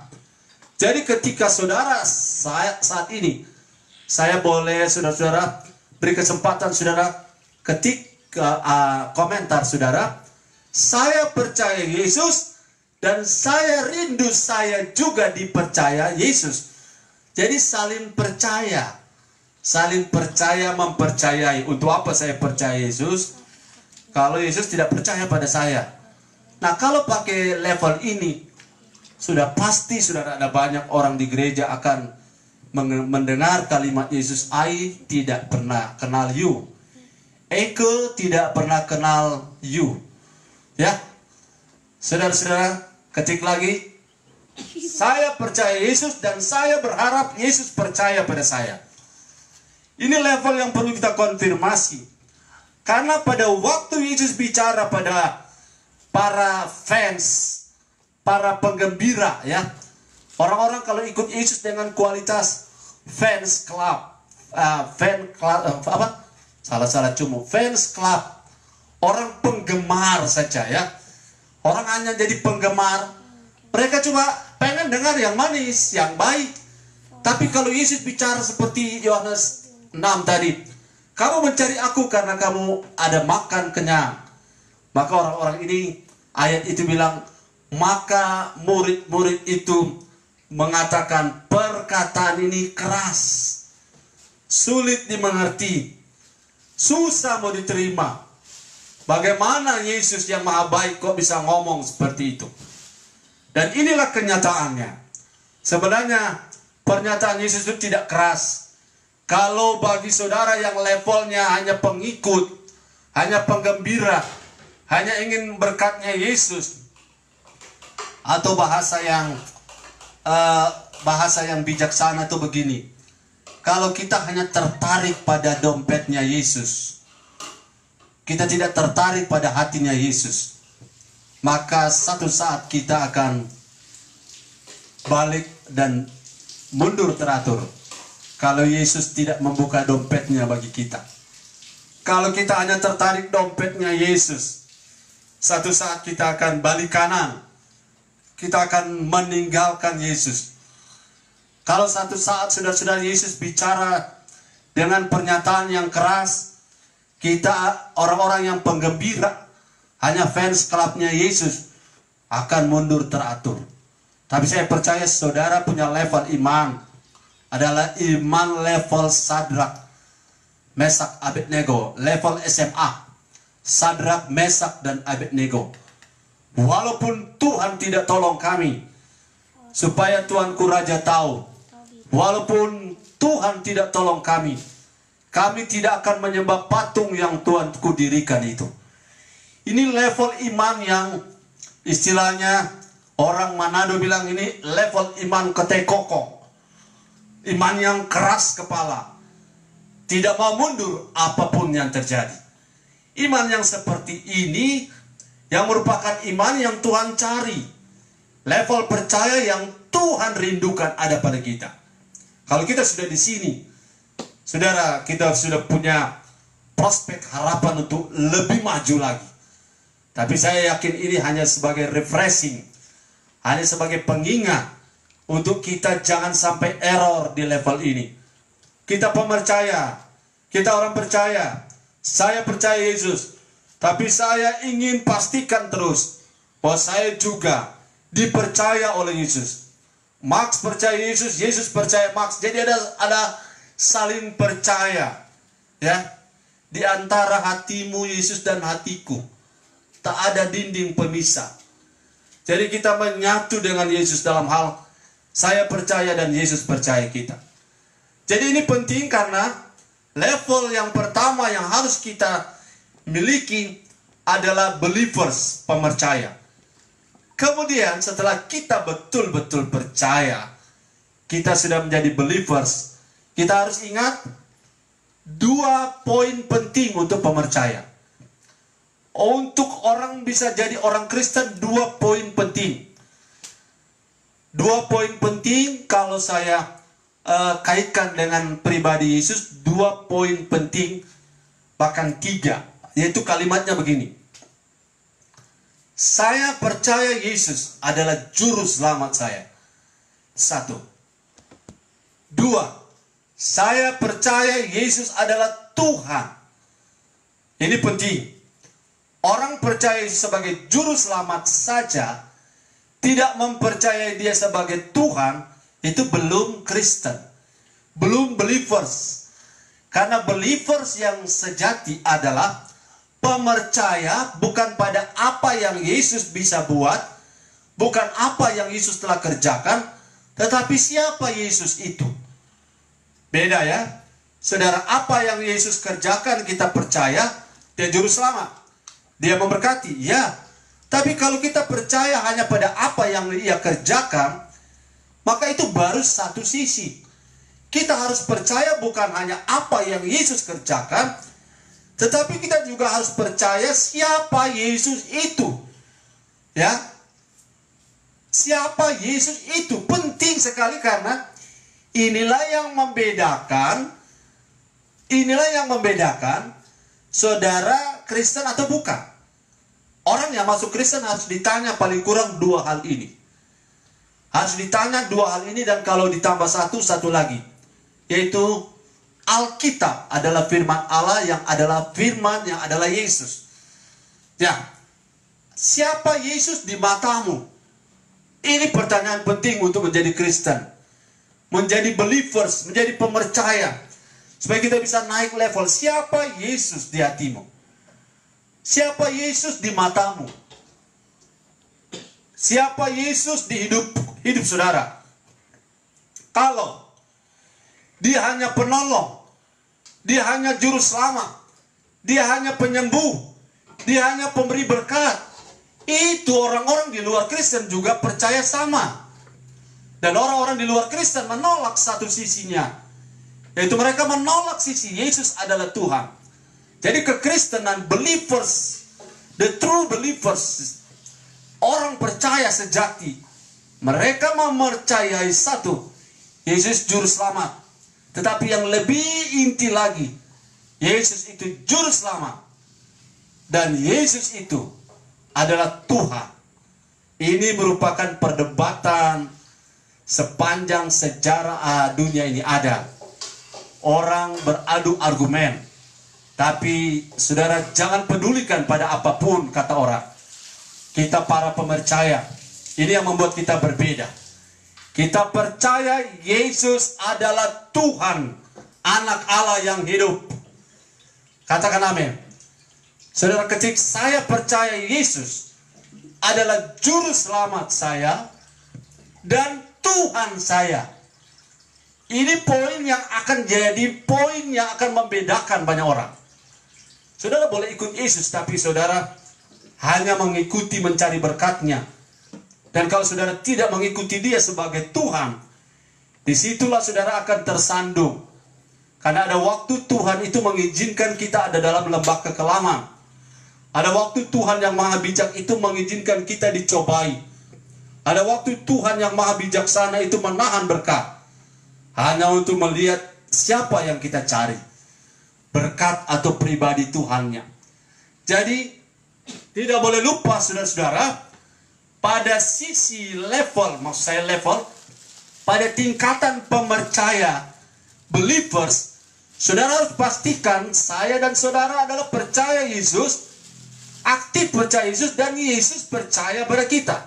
Jadi ketika saudara saat ini, saya boleh saudara-saudara beri kesempatan saudara ketik komentar saudara. Saya percaya Yesus dan saya rindu saya juga dipercaya Yesus. Jadi saling percaya. Saling percaya mempercayai. Untuk apa saya percaya Yesus? Kalau Yesus tidak percaya pada saya. Nah, kalau pakai level ini, sudah pasti sudah ada banyak orang di gereja akan mendengar kalimat Yesus. I tidak pernah kenal you. Eko tidak pernah kenal you. Ya, saudara-saudara, ketik lagi. Saya percaya Yesus dan saya berharap Yesus percaya pada saya. Ini level yang perlu kita konfirmasi. Karena pada waktu Yesus bicara pada para fans, para penggembira, ya, orang-orang kalau ikut Yesus dengan kualitas fans club, fans club, orang penggemar saja, ya. Orang hanya jadi penggemar. Mereka cuma pengen dengar yang manis, yang baik. Tapi kalau Yesus bicara seperti Yohanes 6 tadi, kamu mencari aku karena kamu ada makan kenyang. Maka orang-orang ini, ayat itu bilang, maka murid-murid itu mengatakan perkataan ini keras, sulit dimengerti, susah mau diterima. Bagaimana Yesus yang maha baik kok bisa ngomong seperti itu? Dan inilah kenyataannya. Sebenarnya pernyataan Yesus itu tidak keras. Kalau bagi saudara yang levelnya hanya pengikut, hanya penggembira, hanya ingin berkatnya Yesus, atau bahasa yang bijaksana itu begini. Kalau kita hanya tertarik pada dompetnya Yesus, kita tidak tertarik pada hatinya Yesus, maka satu saat kita akan balik dan mundur teratur. Kalau Yesus tidak membuka dompetnya bagi kita. Kalau kita hanya tertarik dompetnya Yesus, satu saat kita akan balik kanan. Kita akan meninggalkan Yesus. Kalau satu saat saudara-saudara Yesus bicara dengan pernyataan yang keras, kita orang-orang yang penggembira, hanya fans klubnya Yesus, akan mundur teratur. Tapi saya percaya saudara punya level iman, adalah iman level Sadrak, Mesak, Abednego, level SMA. Sadrak, Mesak, dan Abednego. Walaupun Tuhan tidak tolong kami, supaya Tuanku Raja tahu, walaupun Tuhan tidak tolong kami tidak akan menyembah patung yang Tuanku dirikan itu. Ini level iman yang istilahnya orang Manado bilang ini level iman ketekokong. Iman yang keras kepala, tidak mau mundur apapun yang terjadi. Iman yang seperti ini yang merupakan iman yang Tuhan cari. Level percaya yang Tuhan rindukan ada pada kita. Kalau kita sudah di sini, saudara, kita sudah punya prospek harapan untuk lebih maju lagi. Tapi saya yakin ini hanya sebagai refreshing, hanya sebagai pengingat untuk kita jangan sampai error di level ini. Kita pemercaya, kita orang percaya. Saya percaya Yesus, tapi saya ingin pastikan terus bahwa saya juga dipercaya oleh Yesus. Max percaya Yesus, Yesus percaya Max. Jadi ada saling percaya, ya, di antara hatimu Yesus dan hatiku. Tak ada dinding pemisah. Jadi kita menyatu dengan Yesus dalam hal saya percaya dan Yesus percaya kita. Jadi ini penting karena level yang pertama yang harus kita miliki adalah believers, pemercaya. Kemudian setelah kita betul-betul percaya, kita sudah menjadi believers, kita harus ingat 2 poin penting untuk pemercaya. Untuk orang bisa jadi orang Kristen, 2 poin penting. 2 poin penting kalau saya kaitkan dengan pribadi Yesus, 2 poin penting, bahkan 3, yaitu kalimatnya begini. Saya percaya Yesus adalah juru selamat saya. 1. 2. Saya percaya Yesus adalah Tuhan. Ini penting. orang percaya Yesus sebagai juru selamat saja, tidak mempercayai dia sebagai Tuhan, itu belum Kristen, belum believers. Karena believers yang sejati adalah pemercaya bukan pada apa yang Yesus bisa buat, bukan apa yang Yesus telah kerjakan, tetapi siapa Yesus itu. Beda ya. Saudara, apa yang Yesus kerjakan kita percaya, dia juru selamat, dia memberkati, ya. Tapi kalau kita percaya hanya pada apa yang ia kerjakan, maka itu baru satu sisi. Kita harus percaya bukan hanya apa yang Yesus kerjakan, tetapi kita juga harus percaya siapa Yesus itu. Ya. Siapa Yesus itu penting sekali, karena inilah yang membedakan saudara Kristen atau bukan. Orang yang masuk Kristen harus ditanya paling kurang dua hal ini. Harus ditanya dua hal ini, dan kalau ditambah satu lagi, yaitu Alkitab adalah firman Allah yang adalah firman yang adalah Yesus. Ya, siapa Yesus di matamu? Ini pertanyaan penting untuk menjadi Kristen, menjadi believers, menjadi pemercaya, supaya kita bisa naik level. Siapa Yesus di hatimu? Siapa Yesus di matamu? Siapa Yesus di hidup saudara? Kalau dia hanya penolong, dia hanya juru selamat, dia hanya penyembuh, dia hanya pemberi berkat, itu orang-orang di luar Kristen juga percaya sama. Dan orang-orang di luar Kristen menolak satu sisinya, yaitu mereka menolak sisi Yesus adalah Tuhan. Jadi kekristenan, believers, the true believers, orang percaya sejati, mereka mempercayai satu, Yesus juru selamat. Tetapi yang lebih inti lagi, Yesus itu juru selamat, dan Yesus itu adalah Tuhan. Ini merupakan perdebatan sepanjang sejarah dunia ini ada. Orang beradu argumen. Tapi saudara, jangan pedulikan pada apapun kata orang. Kita para pemercaya, ini yang membuat kita berbeda. Kita percaya Yesus adalah Tuhan, anak Allah yang hidup. Katakan amin. Saudara, ketika saya percaya Yesus adalah juru selamat saya dan Tuhan saya, ini poin yang akan jadi poin yang akan membedakan banyak orang. Saudara boleh ikut Yesus, tapi saudara hanya mengikuti mencari berkatnya. Dan kalau saudara tidak mengikuti dia sebagai Tuhan, disitulah saudara akan tersandung. Karena ada waktu Tuhan itu mengizinkan kita ada dalam lembah kekelaman. Ada waktu Tuhan yang maha bijak itu mengizinkan kita dicobai. Ada waktu Tuhan yang maha bijaksana itu menahan berkat, hanya untuk melihat siapa yang kita cari, berkat atau pribadi Tuhannya. Jadi tidak boleh lupa saudara-saudara, pada sisi level, maksud saya level, pada tingkatan pemercaya, believers, saudara harus pastikan saya dan saudara adalah percaya Yesus, aktif percaya Yesus, dan Yesus percaya pada kita.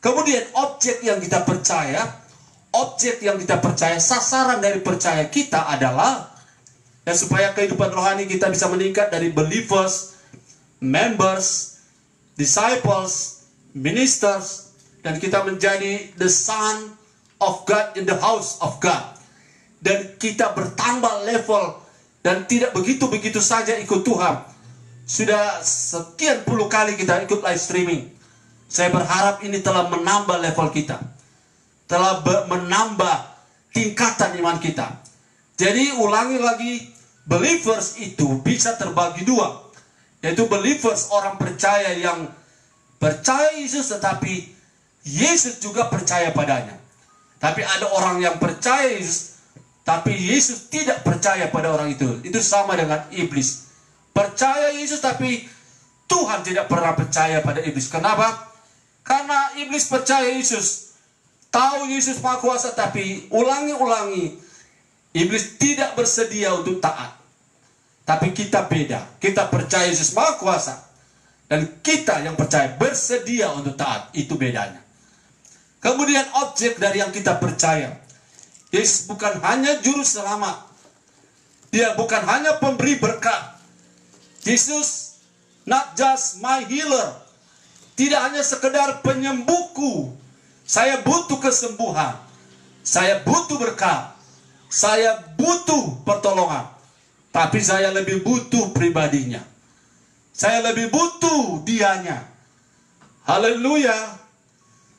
Kemudian objek yang kita percaya, sasaran dari percaya kita adalah, dan supaya kehidupan rohani kita bisa meningkat dari believers, members, disciples, ministers, dan kita menjadi the son of God in the house of God. Dan kita bertambah level, dan tidak begitu-begitu saja ikut Tuhan. Sudah sekian puluh kali kita ikut live streaming. Saya berharap ini telah menambah level kita, telah menambah tingkatan iman kita. Jadi ulangi lagi, believers itu bisa terbagi dua, yaitu believers, orang percaya yang percaya Yesus, tetapi Yesus juga percaya padanya. Tapi ada orang yang percaya Yesus, tapi Yesus tidak percaya pada orang itu. Itu sama dengan iblis. Percaya Yesus, tapi Tuhan tidak pernah percaya pada iblis. Kenapa? Karena iblis percaya Yesus, tahu Yesus Maha Kuasa, tapi ulangi-ulangi, iblis tidak bersedia untuk taat. Tapi kita beda. Kita percaya Yesus Maha Kuasa, Dan kita yang percaya bersedia untuk taat. Itu bedanya. Kemudian objek dari yang kita percaya. Yesus bukan hanya juru selamat. Dia bukan hanya pemberi berkat. Yesus not just my healer. Tidak hanya sekedar penyembuhku. Saya butuh kesembuhan. Saya butuh berkat. Saya butuh pertolongan. Tapi saya lebih butuh pribadinya. Saya lebih butuh dianya. Haleluya.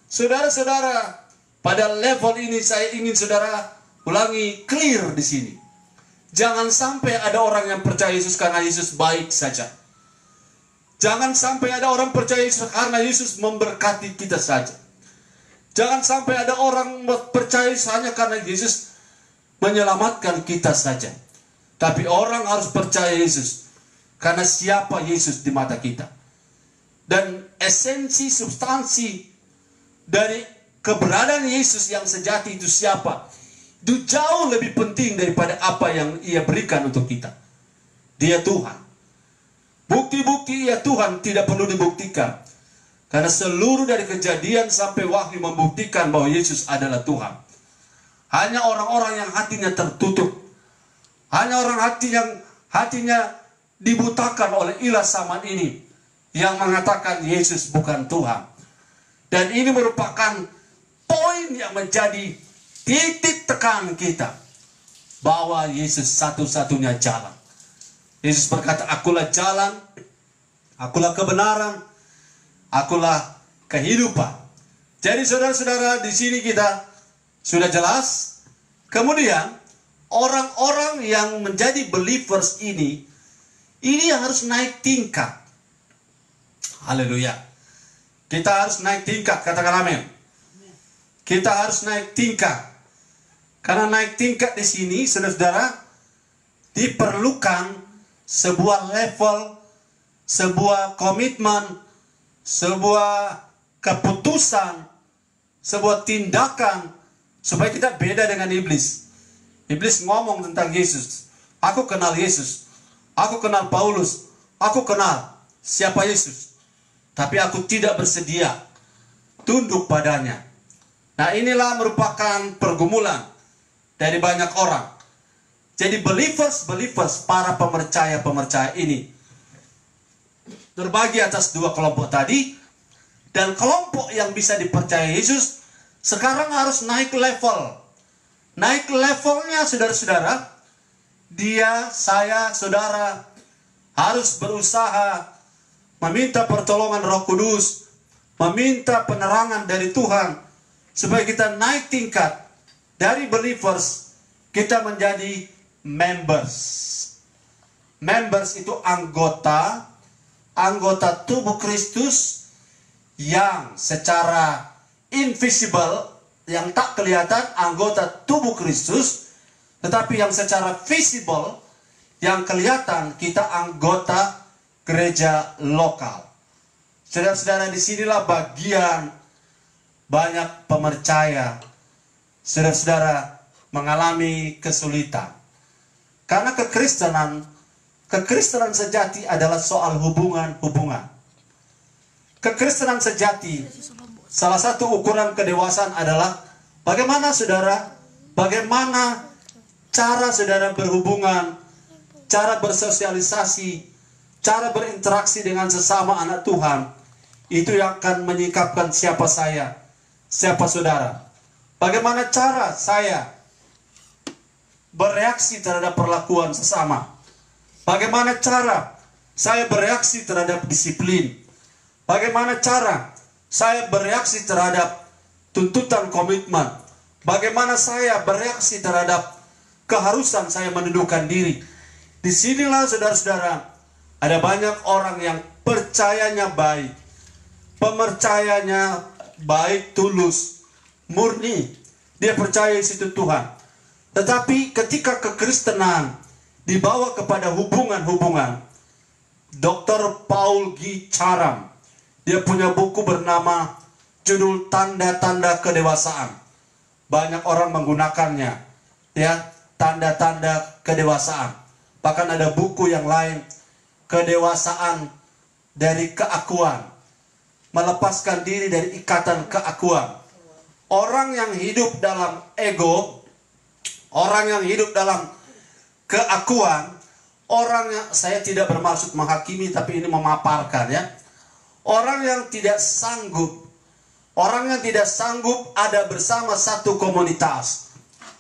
Saudara-saudara, pada level ini saya ingin saudara ulangi clear di sini. Jangan sampai ada orang yang percaya Yesus karena Yesus baik saja. Jangan sampai ada orang percaya Yesus karena Yesus memberkati kita saja. Jangan sampai ada orang percaya Yesus hanya karena Yesus menyelamatkan kita saja. Tapi orang harus percaya Yesus karena siapa Yesus di mata kita. Dan esensi, substansi dari keberadaan Yesus yang sejati itu siapa? Itu jauh lebih penting daripada apa yang Ia berikan untuk kita. Dia Tuhan. Bukti-bukti Ia Tuhan tidak perlu dibuktikan. Karena seluruh dari kejadian sampai wahyu membuktikan bahwa Yesus adalah Tuhan. Hanya orang-orang yang hatinya tertutup. Hanya orang yang hatinya dibutakan oleh ilah zaman ini yang mengatakan Yesus bukan Tuhan. Dan ini merupakan poin yang menjadi titik tekan kita bahwa Yesus satu-satunya jalan. Yesus berkata, akulah jalan, akulah kebenaran, akulah kehidupan. Jadi saudara-saudara, di sini kita sudah jelas. Kemudian orang-orang yang menjadi believers ini yang harus naik tingkat. Haleluya. Kita harus naik tingkat, katakan amin. Kita harus naik tingkat. Karena naik tingkat di sini, saudara-saudara, diperlukan sebuah level, sebuah komitmen, sebuah keputusan, sebuah tindakan, supaya kita beda dengan iblis. Iblis ngomong tentang Yesus. Aku kenal Yesus. Aku kenal Paulus. Aku kenal siapa Yesus. Tapi aku tidak bersedia tunduk padanya. Nah, inilah merupakan pergumulan dari banyak orang. Jadi believers, para pemercaya ini terbagi atas dua kelompok tadi. Dan kelompok yang bisa dipercaya Yesus sekarang harus naik level. Naik levelnya, saudara-saudara. Dia, saya, saudara harus berusaha meminta pertolongan Roh Kudus, meminta penerangan dari Tuhan, supaya kita naik tingkat dari believers, kita menjadi members. Members itu anggota tubuh Kristus yang secara invisible, yang tak kelihatan, anggota tubuh Kristus, tetapi yang secara visible, yang kelihatan, kita anggota gereja lokal. Saudara-saudara, disinilah bagian banyak pemercaya, saudara-saudara, mengalami kesulitan. Karena kekristenan sejati adalah soal hubungan-hubungan. Kekristenan sejati, salah satu ukuran kedewasaan adalah bagaimana cara saudara berhubungan, cara bersosialisasi, cara berinteraksi dengan sesama anak Tuhan. Itu yang akan menyikapkan siapa saya, siapa saudara. Bagaimana cara saya bereaksi terhadap perlakuan sesama. Bagaimana cara saya bereaksi terhadap disiplin. Bagaimana cara saya bereaksi terhadap tuntutan komitmen. Bagaimana saya bereaksi terhadap keharusan saya menundukkan diri. Disinilah saudara-saudara, ada banyak orang yang percayanya baik. Pemercayanya baik, tulus, murni. Dia percaya itu Tuhan. Tetapi ketika kekristenan dibawa kepada hubungan-hubungan, Dr. Paul G. Charam, dia punya buku bernama judul Tanda-Tanda Kedewasaan. Banyak orang menggunakannya, ya, tanda-tanda kedewasaan. Bahkan ada buku yang lain, Kedewasaan dari keakuan, melepaskan diri dari ikatan keakuan. Orang yang hidup dalam ego, orang yang hidup dalam keakuan, orang yang, saya tidak bermaksud menghakimi, tapi ini memaparkan ya. Orang yang tidak sanggup, ada bersama satu komunitas.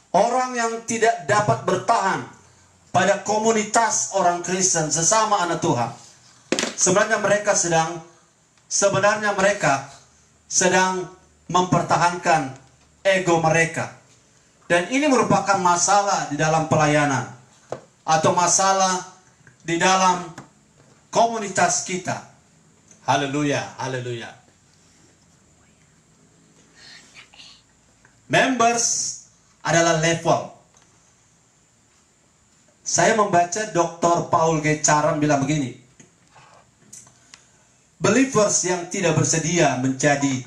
Orang yang tidak dapat bertahan pada komunitas orang Kristen sesama anak Tuhan. Sebenarnya mereka sedang mempertahankan ego mereka. Dan ini merupakan masalah di dalam pelayanan atau masalah di dalam komunitas kita. Haleluya, haleluya. Members adalah level. Saya membaca Dr. Paul G. Caran bilang begini. Believers yang tidak bersedia menjadi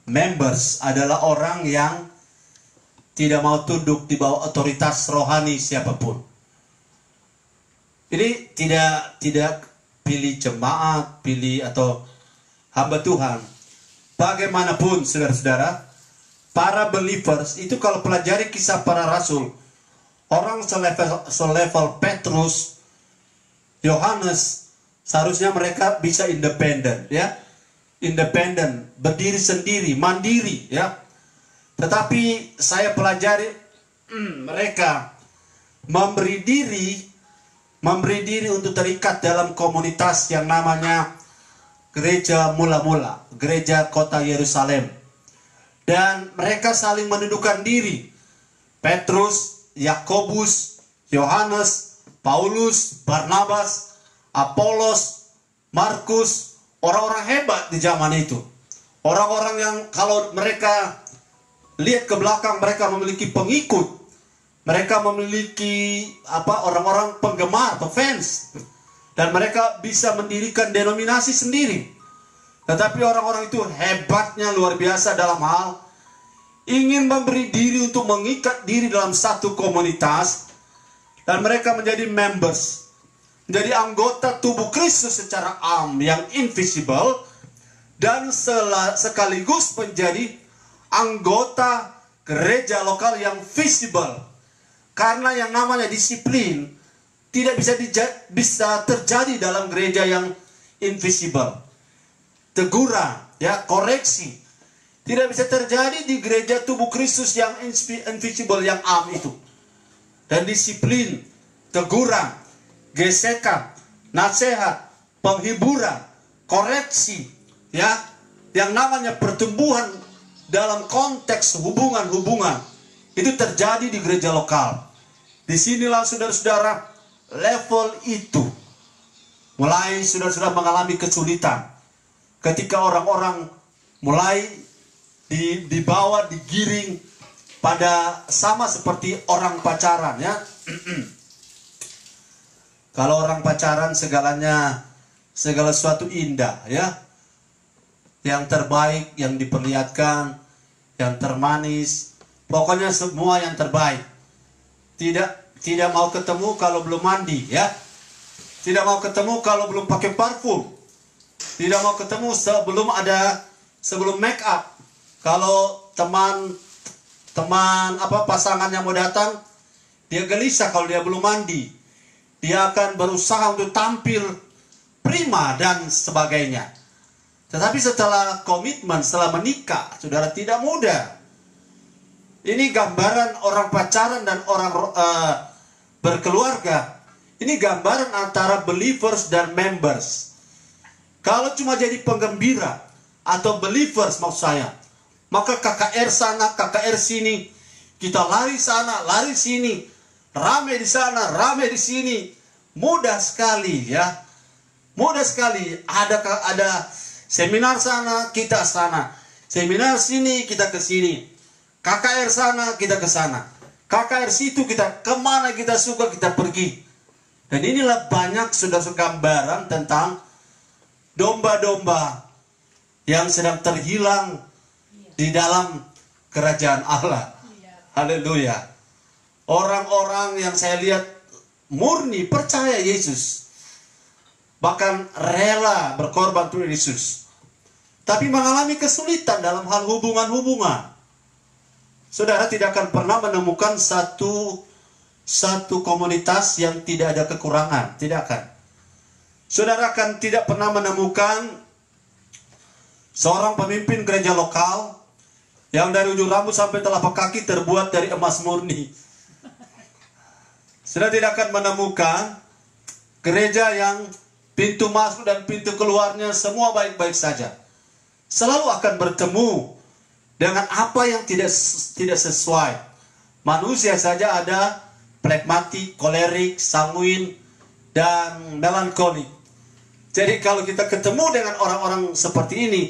members adalah orang yang tidak mau tunduk di bawah otoritas rohani siapapun. Ini tidak pilih jemaat, pilih atau hamba Tuhan. Bagaimanapun saudara-saudara, para believers itu kalau pelajari kisah para rasul, orang selevel Petrus, Yohanes, seharusnya mereka bisa independen, ya, independen, berdiri sendiri, mandiri, ya. Tetapi saya pelajari mereka memberi diri untuk terikat dalam komunitas yang namanya Gereja Mula-Mula, Gereja Kota Yerusalem. Dan mereka saling menundukkan diri. Petrus, Yakobus, Yohanes, Paulus, Barnabas, Apolos, Markus, orang-orang hebat di zaman itu. Orang-orang yang kalau mereka lihat ke belakang, mereka memiliki pengikut. Mereka memiliki orang-orang penggemar atau fans. Dan mereka bisa mendirikan denominasi sendiri. Tetapi orang-orang itu hebatnya luar biasa dalam hal ingin memberi diri untuk mengikat diri dalam satu komunitas. Dan mereka menjadi members, menjadi anggota tubuh Kristus secara yang invisible. Dan sekaligus menjadi anggota gereja lokal yang visible. Karena yang namanya disiplin tidak bisa terjadi dalam gereja yang invisible. Teguran, ya, koreksi tidak bisa terjadi di gereja tubuh Kristus yang invisible, yang itu. Dan disiplin, teguran, gesekan, nasihat, penghiburan, koreksi, ya, yang namanya pertumbuhan dalam konteks hubungan-hubungan itu terjadi di gereja lokal. Disinilah saudara-saudara level itu mulai saudara-saudara mengalami kesulitan. Ketika orang-orang mulai dibawa, digiring pada sama seperti orang pacaran, ya. Kalau orang pacaran segala sesuatu indah, ya. Yang terbaik yang diperlihatkan, yang termanis, pokoknya semua yang terbaik. Tidak mau ketemu kalau belum mandi, ya. Tidak mau ketemu kalau belum pakai parfum. Tidak mau ketemu sebelum make up. Kalau pasangan yang mau datang, dia gelisah kalau dia belum mandi. Dia akan berusaha untuk tampil prima dan sebagainya. Tetapi setelah komitmen, setelah menikah, saudara, tidak mudah. Ini gambaran orang pacaran dan orang berkeluarga. Ini gambaran antara believers dan members. Kalau cuma jadi penggembira atau believers maksud saya, maka KKR sana, KKR sini, kita lari sana, lari sini, rame di sana, rame di sini, mudah sekali, ya, mudah sekali. Ada seminar sana, kita sana, seminar sini, kita ke sini, KKR sana, kita ke sana, KKR situ, kita kemana kita suka kita pergi. Dan inilah banyak sudah gambaran tentang domba-domba yang sedang terhilang di dalam kerajaan Allah. Haleluya. Orang-orang yang saya lihat murni percaya Yesus. bahkan rela berkorban untuk Yesus, tapi mengalami kesulitan dalam hal hubungan-hubungan. Saudara tidak akan pernah menemukan satu komunitas yang tidak ada kekurangan, tidak akan. Saudara akan tidak pernah menemukan seorang pemimpin gereja lokal yang dari ujung rambut sampai telapak kaki terbuat dari emas murni. Saudara tidak akan menemukan gereja yang pintu masuk dan pintu keluarnya semua baik-baik saja. Selalu akan bertemu dengan apa yang tidak sesuai. Manusia saja ada plekmatik, kolerik, sanguin, dan melankolik. Jadi kalau kita ketemu dengan orang-orang seperti ini,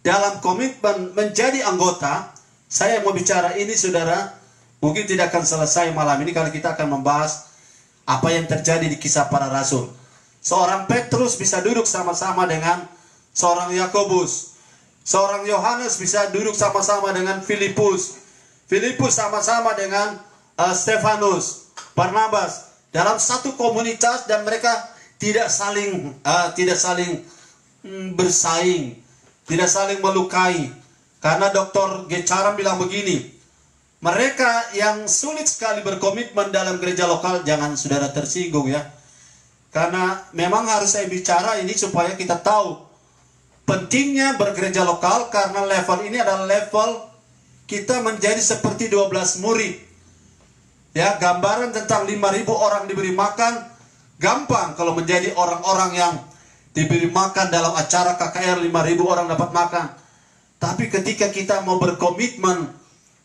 dalam komitmen menjadi anggota, saya mau bicara ini saudara, mungkin tidak akan selesai malam ini kalau kita akan membahas apa yang terjadi di kisah para rasul. Seorang Petrus bisa duduk sama-sama dengan seorang Yakobus. Seorang Yohanes bisa duduk sama-sama dengan Filipus. Filipus sama-sama dengan Stefanus, Barnabas dalam satu komunitas, dan mereka tidak saling bersaing, tidak saling melukai. Karena Dr. Gecaram bilang begini, mereka yang sulit sekali berkomitmen dalam gereja lokal, jangan saudara tersinggung ya. Karena memang harus saya bicara ini supaya kita tahu pentingnya bergereja lokal, karena level ini adalah level kita menjadi seperti 12 murid. Ya, gambaran tentang 5.000 orang diberi makan gampang kalau menjadi orang-orang yang diberi makan dalam acara KKR 5.000 orang dapat makan. Tapi ketika kita mau berkomitmen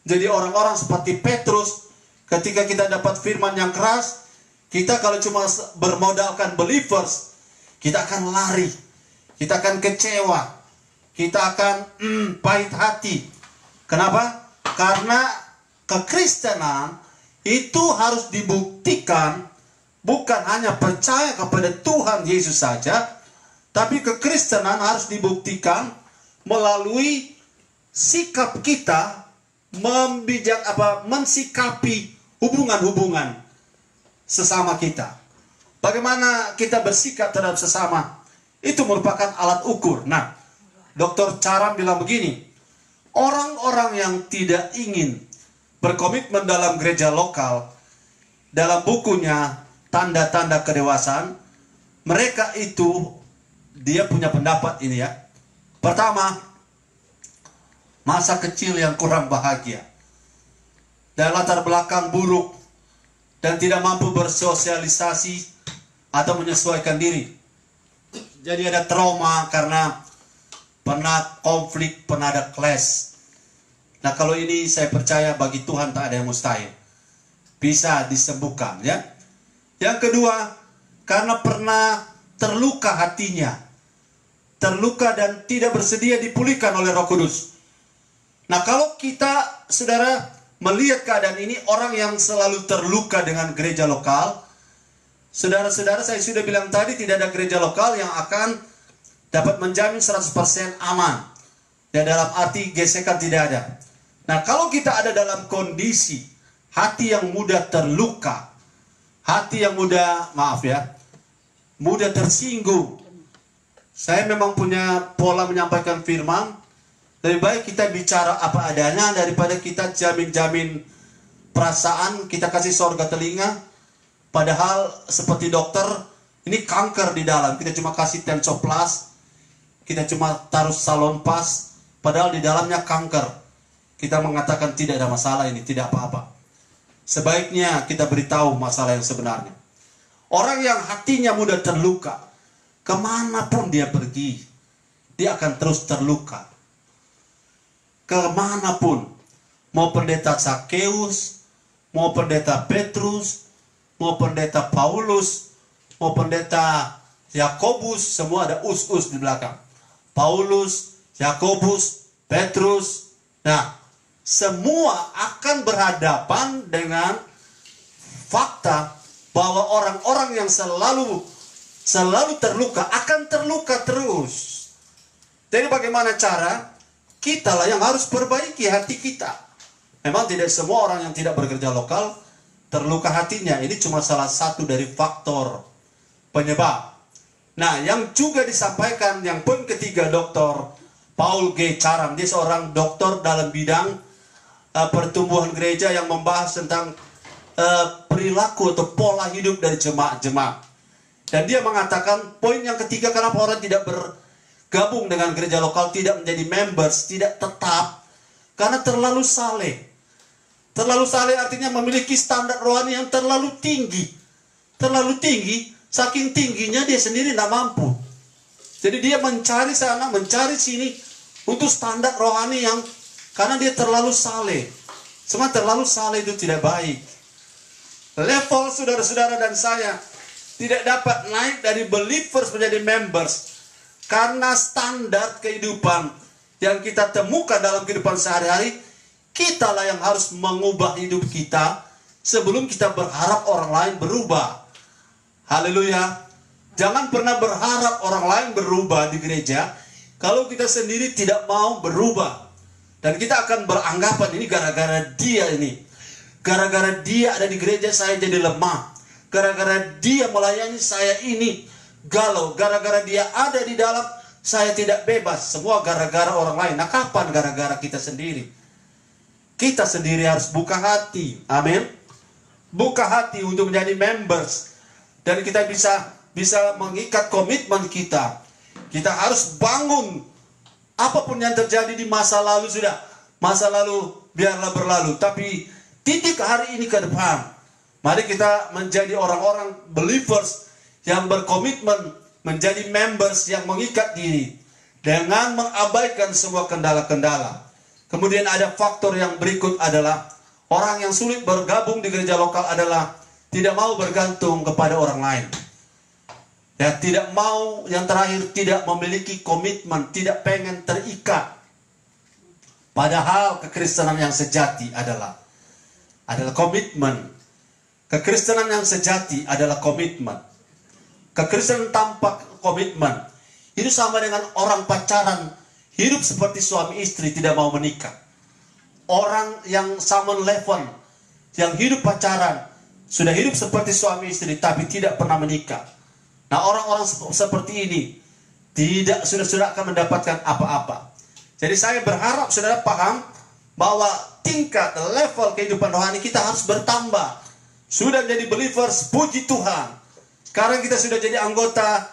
jadi orang-orang seperti Petrus, ketika kita dapat firman yang keras, kita kalau cuma bermodalkan believers, kita akan lari, kita akan kecewa, kita akan pahit hati. Kenapa? Karena kekristenan itu harus dibuktikan, bukan hanya percaya kepada Tuhan Yesus saja, tapi kekristenan harus dibuktikan melalui sikap kita mensikapi hubungan-hubungan sesama kita. Bagaimana kita bersikap terhadap sesama, itu merupakan alat ukur. Nah, Dr. Caram bilang begini, orang-orang yang tidak ingin berkomitmen dalam gereja lokal, dalam bukunya Tanda-tanda Kedewasaan, mereka itu, dia punya pendapat ini ya. Pertama, masa kecil yang kurang bahagia, dan latar belakang buruk, dan tidak mampu bersosialisasi atau menyesuaikan diri. Jadi ada trauma karena pernah konflik, pernah ada clash. Nah, kalau ini saya percaya bagi Tuhan tak ada yang mustahil, bisa disembuhkan ya. Yang kedua, karena pernah terluka hatinya, terluka dan tidak bersedia dipulihkan oleh Roh Kudus. Nah, kalau kita saudara melihat keadaan ini, orang yang selalu terluka dengan gereja lokal, saudara-saudara, saya sudah bilang tadi, tidak ada gereja lokal yang akan dapat menjamin 100% aman. Dan dalam arti gesekan tidak ada. Nah, kalau kita ada dalam kondisi hati yang mudah terluka, hati yang mudah, mudah tersinggung. Saya memang punya pola menyampaikan firman. Lebih baik kita bicara apa adanya daripada kita jamin-jamin perasaan, kita kasih sorga telinga. Padahal seperti dokter, ini kanker di dalam. Kita cuma kasih tensoplas, kita cuma taruh salon pas, padahal di dalamnya kanker. Kita mengatakan tidak ada masalah ini, tidak apa-apa. Sebaiknya kita beritahu masalah yang sebenarnya. Orang yang hatinya mudah terluka, kemanapun dia pergi, dia akan terus terluka. Kemanapun, mau pendeta Zakheus, mau pendeta Petrus, mau pendeta Paulus, mau pendeta Yakobus, semua ada us-us di belakang. Paulus, Yakobus, Petrus. Nah, semua akan berhadapan dengan fakta bahwa orang-orang yang selalu terluka akan terluka terus. Jadi bagaimana cara? Kita lah yang harus perbaiki hati kita. Memang tidak semua orang yang tidak bekerja lokal terluka hatinya. Ini cuma salah satu dari faktor penyebab. Nah, yang juga disampaikan yang poin ketiga, Dr. Paul G. Caram, dia seorang doktor dalam bidang pertumbuhan gereja yang membahas tentang perilaku atau pola hidup dari jemaat-jemaat. Dan dia mengatakan poin yang ketiga, kenapa orang tidak bergabung dengan gereja lokal, tidak menjadi members, tidak tetap, karena terlalu saleh. Terlalu saleh artinya memiliki standar rohani yang terlalu tinggi. Terlalu tinggi, saking tingginya dia sendiri tidak mampu. Jadi dia mencari sana, mencari sini untuk standar rohani yang, karena dia terlalu saleh. Semua terlalu saleh itu tidak baik. Level saudara-saudara dan saya tidak dapat naik dari believers menjadi members karena standar kehidupan yang kita temukan dalam kehidupan sehari-hari. Kitalah yang harus mengubah hidup kita sebelum kita berharap orang lain berubah. Haleluya. Jangan pernah berharap orang lain berubah di gereja kalau kita sendiri tidak mau berubah. Dan kita akan beranggapan ini gara-gara dia ini. Gara-gara dia ada di gereja saya jadi lemah. Gara-gara dia melayani saya ini galau. Gara-gara dia ada di dalam saya tidak bebas. Semua gara-gara orang lain. Nah, kapan gara-gara kita sendiri? Kita sendiri harus buka hati. Amin. Buka hati untuk menjadi members. Dan kita bisa mengikat komitmen kita. Kita harus bangun. Apapun yang terjadi di masa lalu sudah. Masa lalu biarlah berlalu. Tapi titik hari ini ke depan, mari kita menjadi orang-orang believers yang berkomitmen menjadi members yang mengikat diri dengan mengabaikan semua kendala-kendala. Kemudian ada faktor yang berikut adalah orang yang sulit bergabung di gereja lokal adalah tidak mau bergantung kepada orang lain. Ya, tidak mau, yang terakhir tidak memiliki komitmen, tidak pengen terikat. Padahal kekristenan yang sejati adalah komitmen. Kekristenan yang sejati adalah komitmen. Kekristenan tanpa komitmen itu sama dengan orang pacaran hidup seperti suami istri tidak mau menikah. Orang yang sama level, yang hidup pacaran, sudah hidup seperti suami istri tapi tidak pernah menikah. Nah, orang-orang seperti ini sudah akan mendapatkan apa-apa. Jadi saya berharap saudara paham bahwa tingkat level kehidupan rohani kita harus bertambah. Sudah menjadi believers, puji Tuhan. Sekarang kita sudah jadi anggota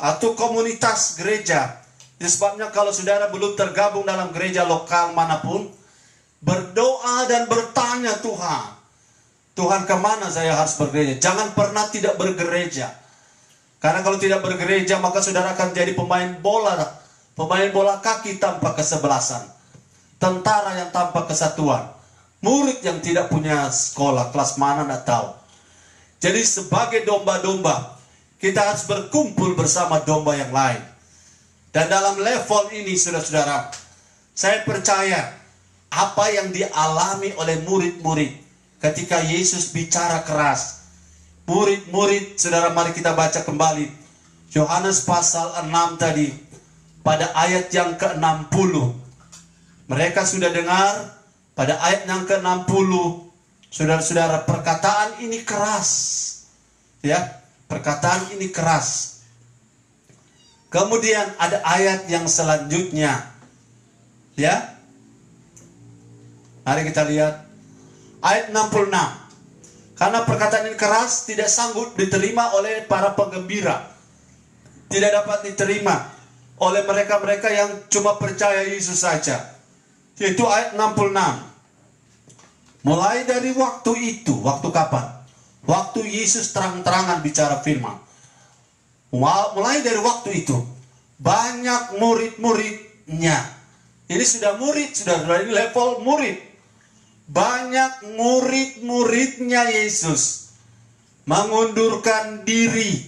atau komunitas gereja. Itu sebabnya kalau saudara belum tergabung dalam gereja lokal manapun, berdoa dan bertanya Tuhan kemana saya harus bergereja? Jangan pernah tidak bergereja. Karena kalau tidak bergereja maka saudara akan jadi pemain bola kaki tanpa kesebelasan. Tentara yang tanpa kesatuan. Murid yang tidak punya sekolah, kelas mana tidak tahu. Jadi sebagai domba-domba, kita harus berkumpul bersama domba yang lain. Dan dalam level ini saudara-saudara, saya percaya apa yang dialami oleh murid-murid ketika Yesus bicara keras. Murid-murid, saudara, mari kita baca kembali Yohanes pasal 6 tadi, pada ayat yang ke-60. Mereka sudah dengar pada ayat yang ke-60, saudara-saudara, perkataan ini keras. Ya, perkataan ini keras. Kemudian ada ayat yang selanjutnya. Ya. Mari kita lihat ayat 66. Karena perkataan ini keras, tidak sanggup diterima oleh para penggembira. Tidak dapat diterima oleh mereka-mereka yang cuma percaya Yesus saja. Yaitu ayat 66. Mulai dari waktu itu, waktu kapan? Waktu Yesus terang-terangan bicara firman. Mulai dari waktu itu, banyak murid-muridnya. Ini sudah murid, sudah ini level murid. Banyak murid-muridnya Yesus mengundurkan diri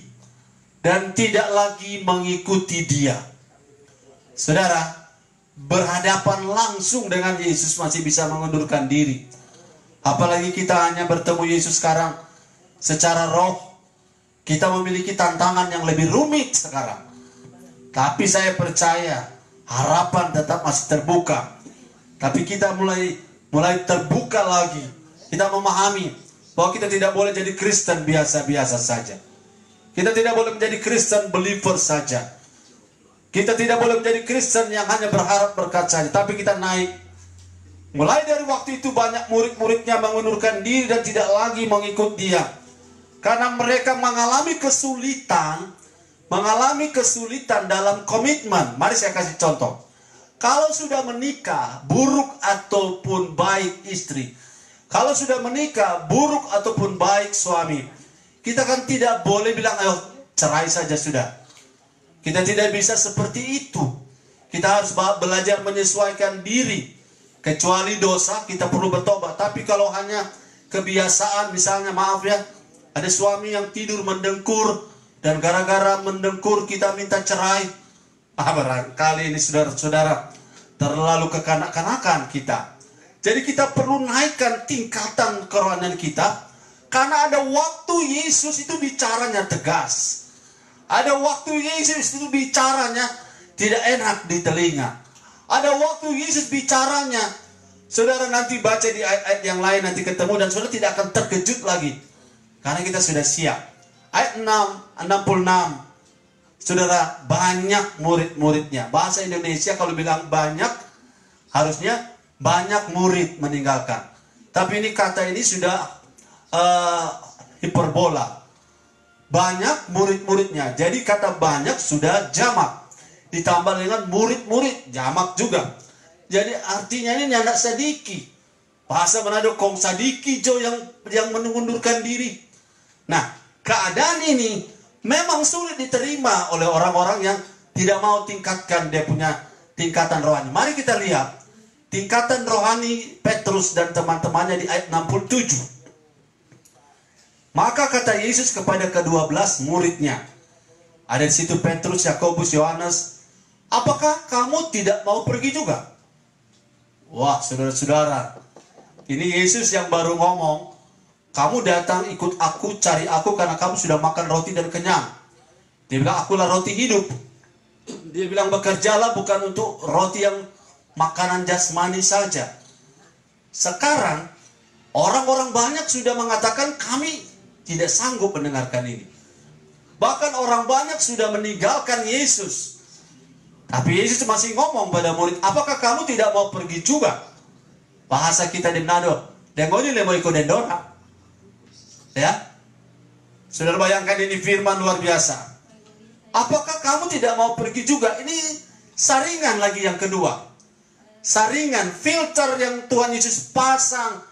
dan tidak lagi mengikuti dia. Saudara, berhadapan langsung dengan Yesus masih bisa mengundurkan diri. Apalagi kita hanya bertemu Yesus sekarang secara roh. Kita memiliki tantangan yang lebih rumit sekarang. Tapi saya percaya harapan tetap masih terbuka. Tapi kita mulai terbuka lagi. Kita memahami bahwa kita tidak boleh jadi Kristen biasa-biasa saja. Kita tidak boleh menjadi Kristen believer saja. Kita tidak boleh menjadi Kristen yang hanya berharap berkat saja, tapi kita naik. Mulai dari waktu itu banyak murid-muridnya mengundurkan diri dan tidak lagi mengikut dia. Karena mereka mengalami kesulitan dalam komitmen. Mari saya kasih contoh. Kalau sudah menikah, buruk ataupun baik istri. Kalau sudah menikah, buruk ataupun baik suami. Kita kan tidak boleh bilang, ayo cerai saja sudah. Kita tidak bisa seperti itu. Kita harus belajar menyesuaikan diri. Kecuali dosa, kita perlu bertobat. Tapi kalau hanya kebiasaan, misalnya maaf ya, ada suami yang tidur mendengkur, dan gara-gara mendengkur kita minta cerai. Barangkali ini saudara-saudara terlalu kekanak-kanakan kita. Jadi kita perlu naikkan tingkatan kerohanian kita. Karena ada waktu Yesus itu bicaranya tegas. Ada waktu Yesus itu bicaranya tidak enak di telinga. Ada waktu Yesus bicaranya, saudara nanti baca di ayat-ayat yang lain nanti ketemu dan saudara tidak akan terkejut lagi. Karena kita sudah siap. Ayat 66. Saudara, banyak murid-muridnya. Bahasa Indonesia kalau bilang banyak, harusnya banyak murid meninggalkan. Tapi ini kata ini sudah hiperbola. Banyak murid-muridnya. Jadi kata banyak sudah jamak. Ditambah dengan murid-murid, jamak juga. Jadi artinya ini anak sadiki. Bahasa Manado kong sadiki jo yang mengundurkan diri. Nah, keadaan ini memang sulit diterima oleh orang-orang yang tidak mau tingkatkan dia punya tingkatan rohani. Mari kita lihat tingkatan rohani Petrus dan teman-temannya di ayat 67. Maka kata Yesus kepada ke-12 muridnya. Ada di situ Petrus, Yakobus, Yohanes. Apakah kamu tidak mau pergi juga? Wah, saudara-saudara. Ini Yesus yang baru ngomong. Kamu datang ikut aku, cari aku karena kamu sudah makan roti dan kenyang. Dia bilang, akulah roti hidup. Dia bilang, bekerjalah bukan untuk roti yang makanan jasmani saja. Sekarang, orang-orang banyak sudah mengatakan kami tidak sanggup mendengarkan ini. Bahkan orang banyak sudah meninggalkan Yesus. Tapi Yesus masih ngomong pada murid, apakah kamu tidak mau pergi juga? Bahasa kita di Manado, dengoni le mau ikut dendora. Ya, saudara bayangkan ini firman luar biasa. Apakah kamu tidak mau pergi juga? Ini saringan lagi yang kedua. Saringan, filter yang Tuhan Yesus pasang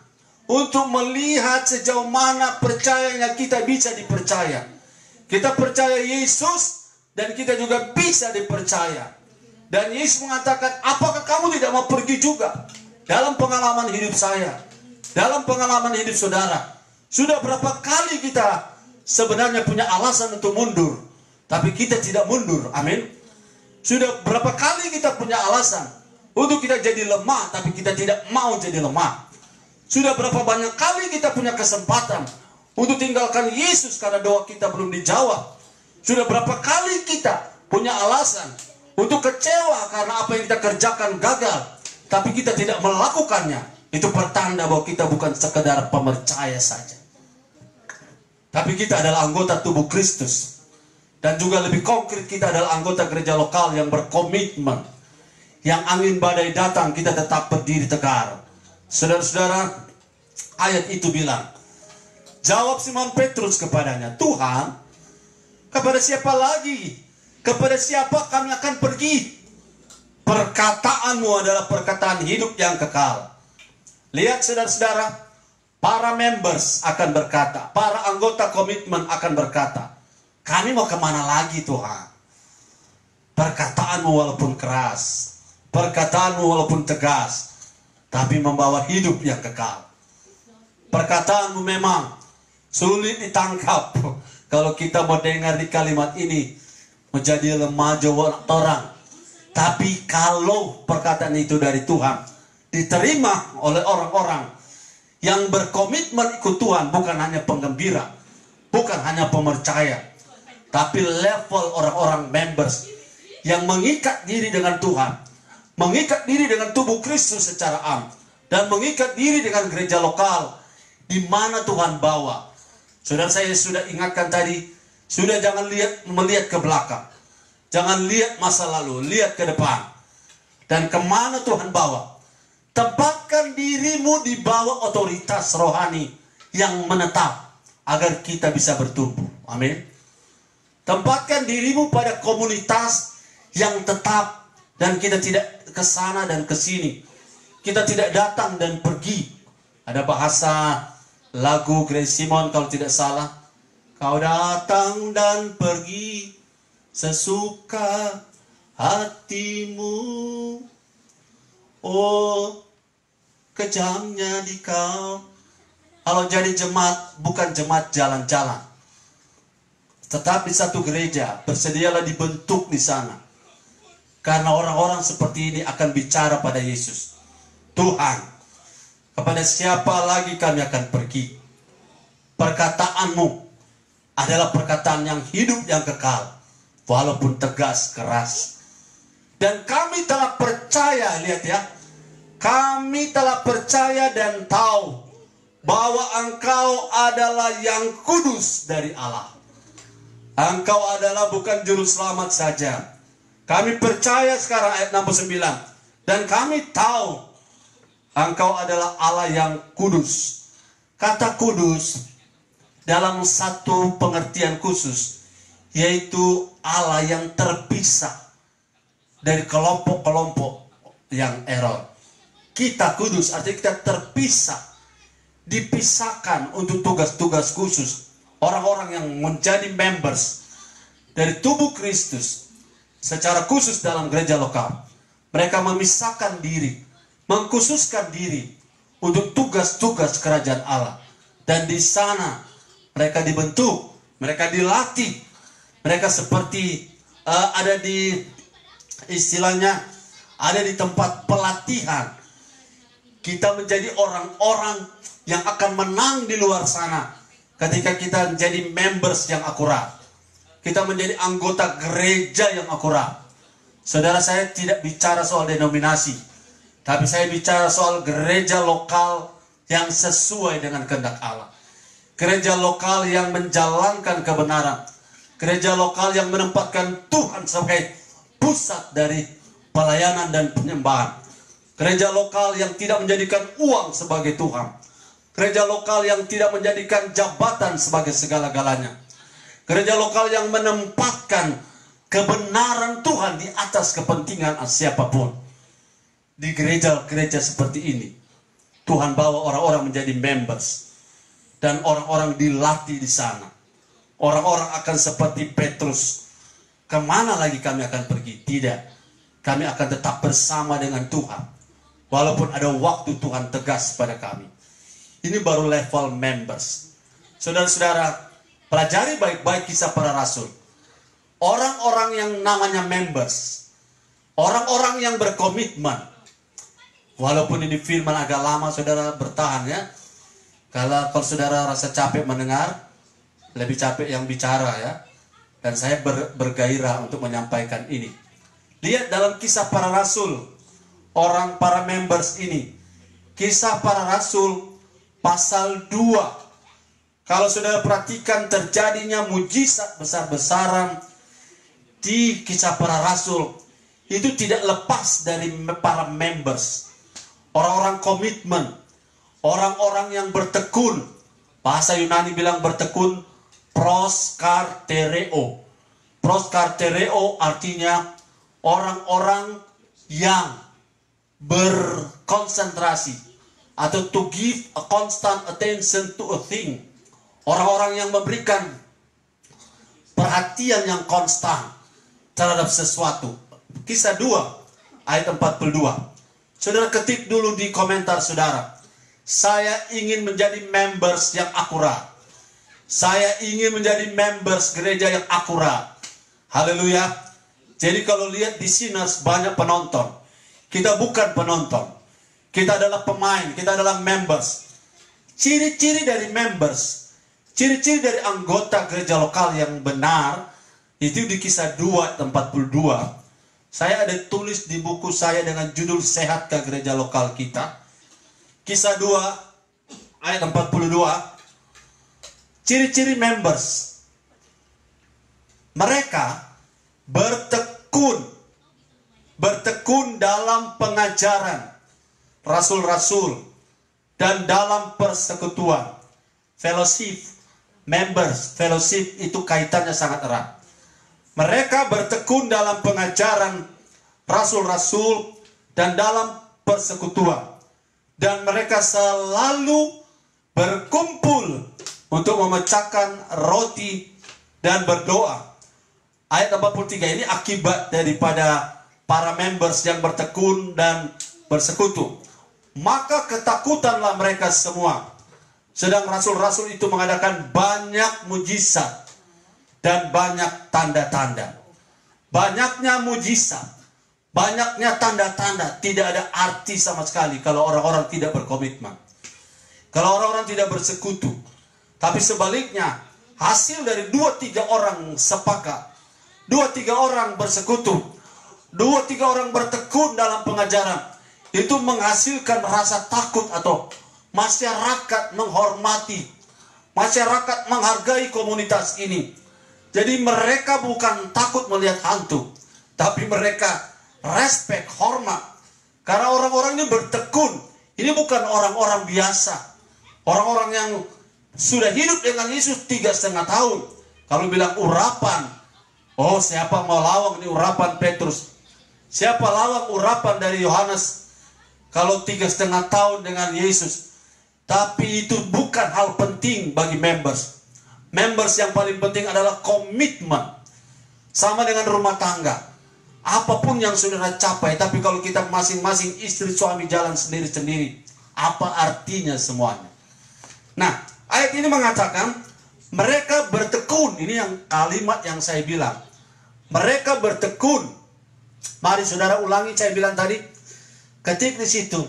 untuk melihat sejauh mana percayanya kita bisa dipercaya. Kita percaya Yesus dan kita juga bisa dipercaya. Dan Yesus mengatakan, apakah kamu tidak mau pergi juga? Dalam pengalaman hidup saya, dalam pengalaman hidup saudara, sudah berapa kali kita sebenarnya punya alasan untuk mundur, tapi kita tidak mundur, amin. Sudah berapa kali kita punya alasan untuk kita jadi lemah, tapi kita tidak mau jadi lemah. Sudah berapa banyak kali kita punya kesempatan untuk tinggalkan Yesus karena doa kita belum dijawab. Sudah berapa kali kita punya alasan untuk kecewa karena apa yang kita kerjakan gagal, tapi kita tidak melakukannya. Itu pertanda bahwa kita bukan sekedar pemercaya saja, tapi kita adalah anggota tubuh Kristus. Dan juga lebih konkret, kita adalah anggota gereja lokal yang berkomitmen. Yang angin badai datang, kita tetap berdiri tegar. Saudara-saudara, ayat itu bilang, jawab Simon Petrus kepadanya, Tuhan, kepada siapa lagi? Kepada siapa kami akan pergi? Perkataanmu adalah perkataan hidup yang kekal. Lihat saudara-saudara, para members akan berkata, para anggota komitmen akan berkata, kami mau kemana lagi Tuhan? Perkataanmu walaupun keras, perkataanmu walaupun tegas, tapi membawa hidup yang kekal. Perkataanmu memang sulit ditangkap. Kalau kita mau dengar di kalimat ini, menjadi lemah jawab orang. Tapi kalau perkataan itu dari Tuhan, diterima oleh orang-orang yang berkomitmen ikut Tuhan, bukan hanya penggembira, bukan hanya pemercaya, tapi level orang-orang members yang mengikat diri dengan Tuhan, mengikat diri dengan tubuh Kristus secara am, dan mengikat diri dengan gereja lokal di mana Tuhan bawa. Saudara, saya sudah ingatkan tadi, Sudah jangan melihat ke belakang. Jangan lihat masa lalu, lihat ke depan. Dan kemana Tuhan bawa. Tempatkan dirimu di bawah otoritas rohani yang menetap, agar kita bisa bertumbuh. Amin. Tempatkan dirimu pada komunitas yang tetap. Dan kita tidak ke sana dan ke sini. Kita tidak datang dan pergi. Ada bahasa lagu Grace Simon kalau tidak salah. Kau datang dan pergi sesuka hatimu. Oh, kejamnya di kau. Kalau jadi jemaat, bukan jemaat jalan-jalan, tetapi satu gereja, bersedialah dibentuk di sana. Karena orang-orang seperti ini akan bicara pada Yesus. Tuhan, kepada siapa lagi kami akan pergi? Perkataanmu adalah perkataan yang hidup, yang kekal, walaupun tegas, keras. Dan kami telah percaya, lihat ya, kami telah percaya dan tahu bahwa Engkau adalah yang kudus dari Allah. Engkau adalah bukan juru selamat saja. Kami percaya sekarang ayat 69. Dan kami tahu Engkau adalah Allah yang kudus. Kata kudus dalam satu pengertian khusus, yaitu Allah yang terpisah dari kelompok-kelompok yang error. Kita kudus artinya kita terpisah, dipisahkan untuk tugas-tugas khusus. Orang-orang yang menjadi members dari tubuh Kristus secara khusus dalam gereja lokal, mereka memisahkan diri, mengkhususkan diri untuk tugas-tugas kerajaan Allah. Dan di sana mereka dibentuk, mereka dilatih, mereka seperti ada di istilahnya, ada di tempat pelatihan. Kita menjadi orang-orang yang akan menang di luar sana ketika kita menjadi members yang akurat. Kita menjadi anggota gereja yang akurat. Saudara, saya tidak bicara soal denominasi, tapi saya bicara soal gereja lokal yang sesuai dengan kehendak Allah. Gereja lokal yang menjalankan kebenaran. Gereja lokal yang menempatkan Tuhan sebagai pusat dari pelayanan dan penyembahan. Gereja lokal yang tidak menjadikan uang sebagai Tuhan. Gereja lokal yang tidak menjadikan jabatan sebagai segala-galanya. Gereja lokal yang menempatkan kebenaran Tuhan di atas kepentingan siapapun. Di gereja-gereja seperti ini, Tuhan bawa orang-orang menjadi members. Dan orang-orang dilatih di sana. Orang-orang akan seperti Petrus. Kemana lagi kami akan pergi? Tidak. Kami akan tetap bersama dengan Tuhan. Walaupun ada waktu Tuhan tegas pada kami. Ini baru level members. Saudara-saudara, pelajari baik-baik kisah para rasul. Orang-orang yang namanya members, orang-orang yang berkomitmen. Walaupun ini firman agak lama, saudara bertahan ya. Kalau saudara rasa capek mendengar, lebih capek yang bicara ya. Dan saya bergairah untuk menyampaikan ini. Lihat dalam kisah para rasul, para members ini. Kisah para rasul pasal 2. Kalau saudara perhatikan terjadinya mujizat besar-besaran di kisah para rasul, itu tidak lepas dari para members. Orang-orang komitmen, orang-orang yang bertekun. Bahasa Yunani bilang bertekun, proskartereo. Proskartereo artinya orang-orang yang berkonsentrasi atau to give a constant attention to a thing. Orang-orang yang memberikan perhatian yang konstan terhadap sesuatu. Kisah 2 ayat 42. Saudara ketik dulu di komentar saudara. Saya ingin menjadi members yang akurat. Saya ingin menjadi members gereja yang akurat. Haleluya. Jadi kalau lihat di Sinners banyak penonton. Kita bukan penonton. Kita adalah pemain, kita adalah members. Ciri-ciri dari members, ciri-ciri dari anggota gereja lokal yang benar, itu di kisah 2 ayat 42. Saya ada tulis di buku saya dengan judul Sehatkah Gereja Lokal Kita. Kisah 2 ayat 42. Ciri-ciri members. mereka bertekun dalam pengajaran rasul-rasul dan dalam persekutuan. Fellowship, members, fellowship itu kaitannya sangat erat. Mereka bertekun dalam pengajaran rasul-rasul dan dalam persekutuan. Dan mereka selalu berkumpul untuk memecahkan roti dan berdoa. Ayat 43 ini akibat daripada para members yang bertekun dan bersekutu. Maka ketakutanlah mereka semua. Sedang rasul-rasul itu mengadakan banyak mujizat dan banyak tanda-tanda. Banyaknya mujizat, banyaknya tanda-tanda tidak ada arti sama sekali kalau orang-orang tidak berkomitmen. Kalau orang-orang tidak bersekutu. Tapi sebaliknya, hasil dari 2-3 orang sepakat, 2-3 orang bersekutu, 2-3 orang bertekun dalam pengajaran, itu menghasilkan rasa takut atau masyarakat menghormati, masyarakat menghargai komunitas ini. Jadi mereka bukan takut melihat hantu, tapi mereka respect, hormat. Karena orang-orang ini bertekun. Ini bukan orang-orang biasa. Orang-orang yang sudah hidup dengan Yesus 3,5 tahun. Kalau bilang urapan, oh siapa mau lawang ini urapan Petrus? Siapa lawang urapan dari Yohanes? Kalau 3,5 tahun dengan Yesus. Tapi itu bukan hal penting bagi members. Members yang paling penting adalah komitmen. Sama dengan rumah tangga. Apapun yang saudara capai, tapi kalau kita masing-masing istri suami jalan sendiri-sendiri, apa artinya semuanya? Nah, ayat ini mengatakan mereka bertekun. Ini yang kalimat yang saya bilang. Mereka bertekun. Mari saudara ulangi, saya bilang tadi. Ketik di situ.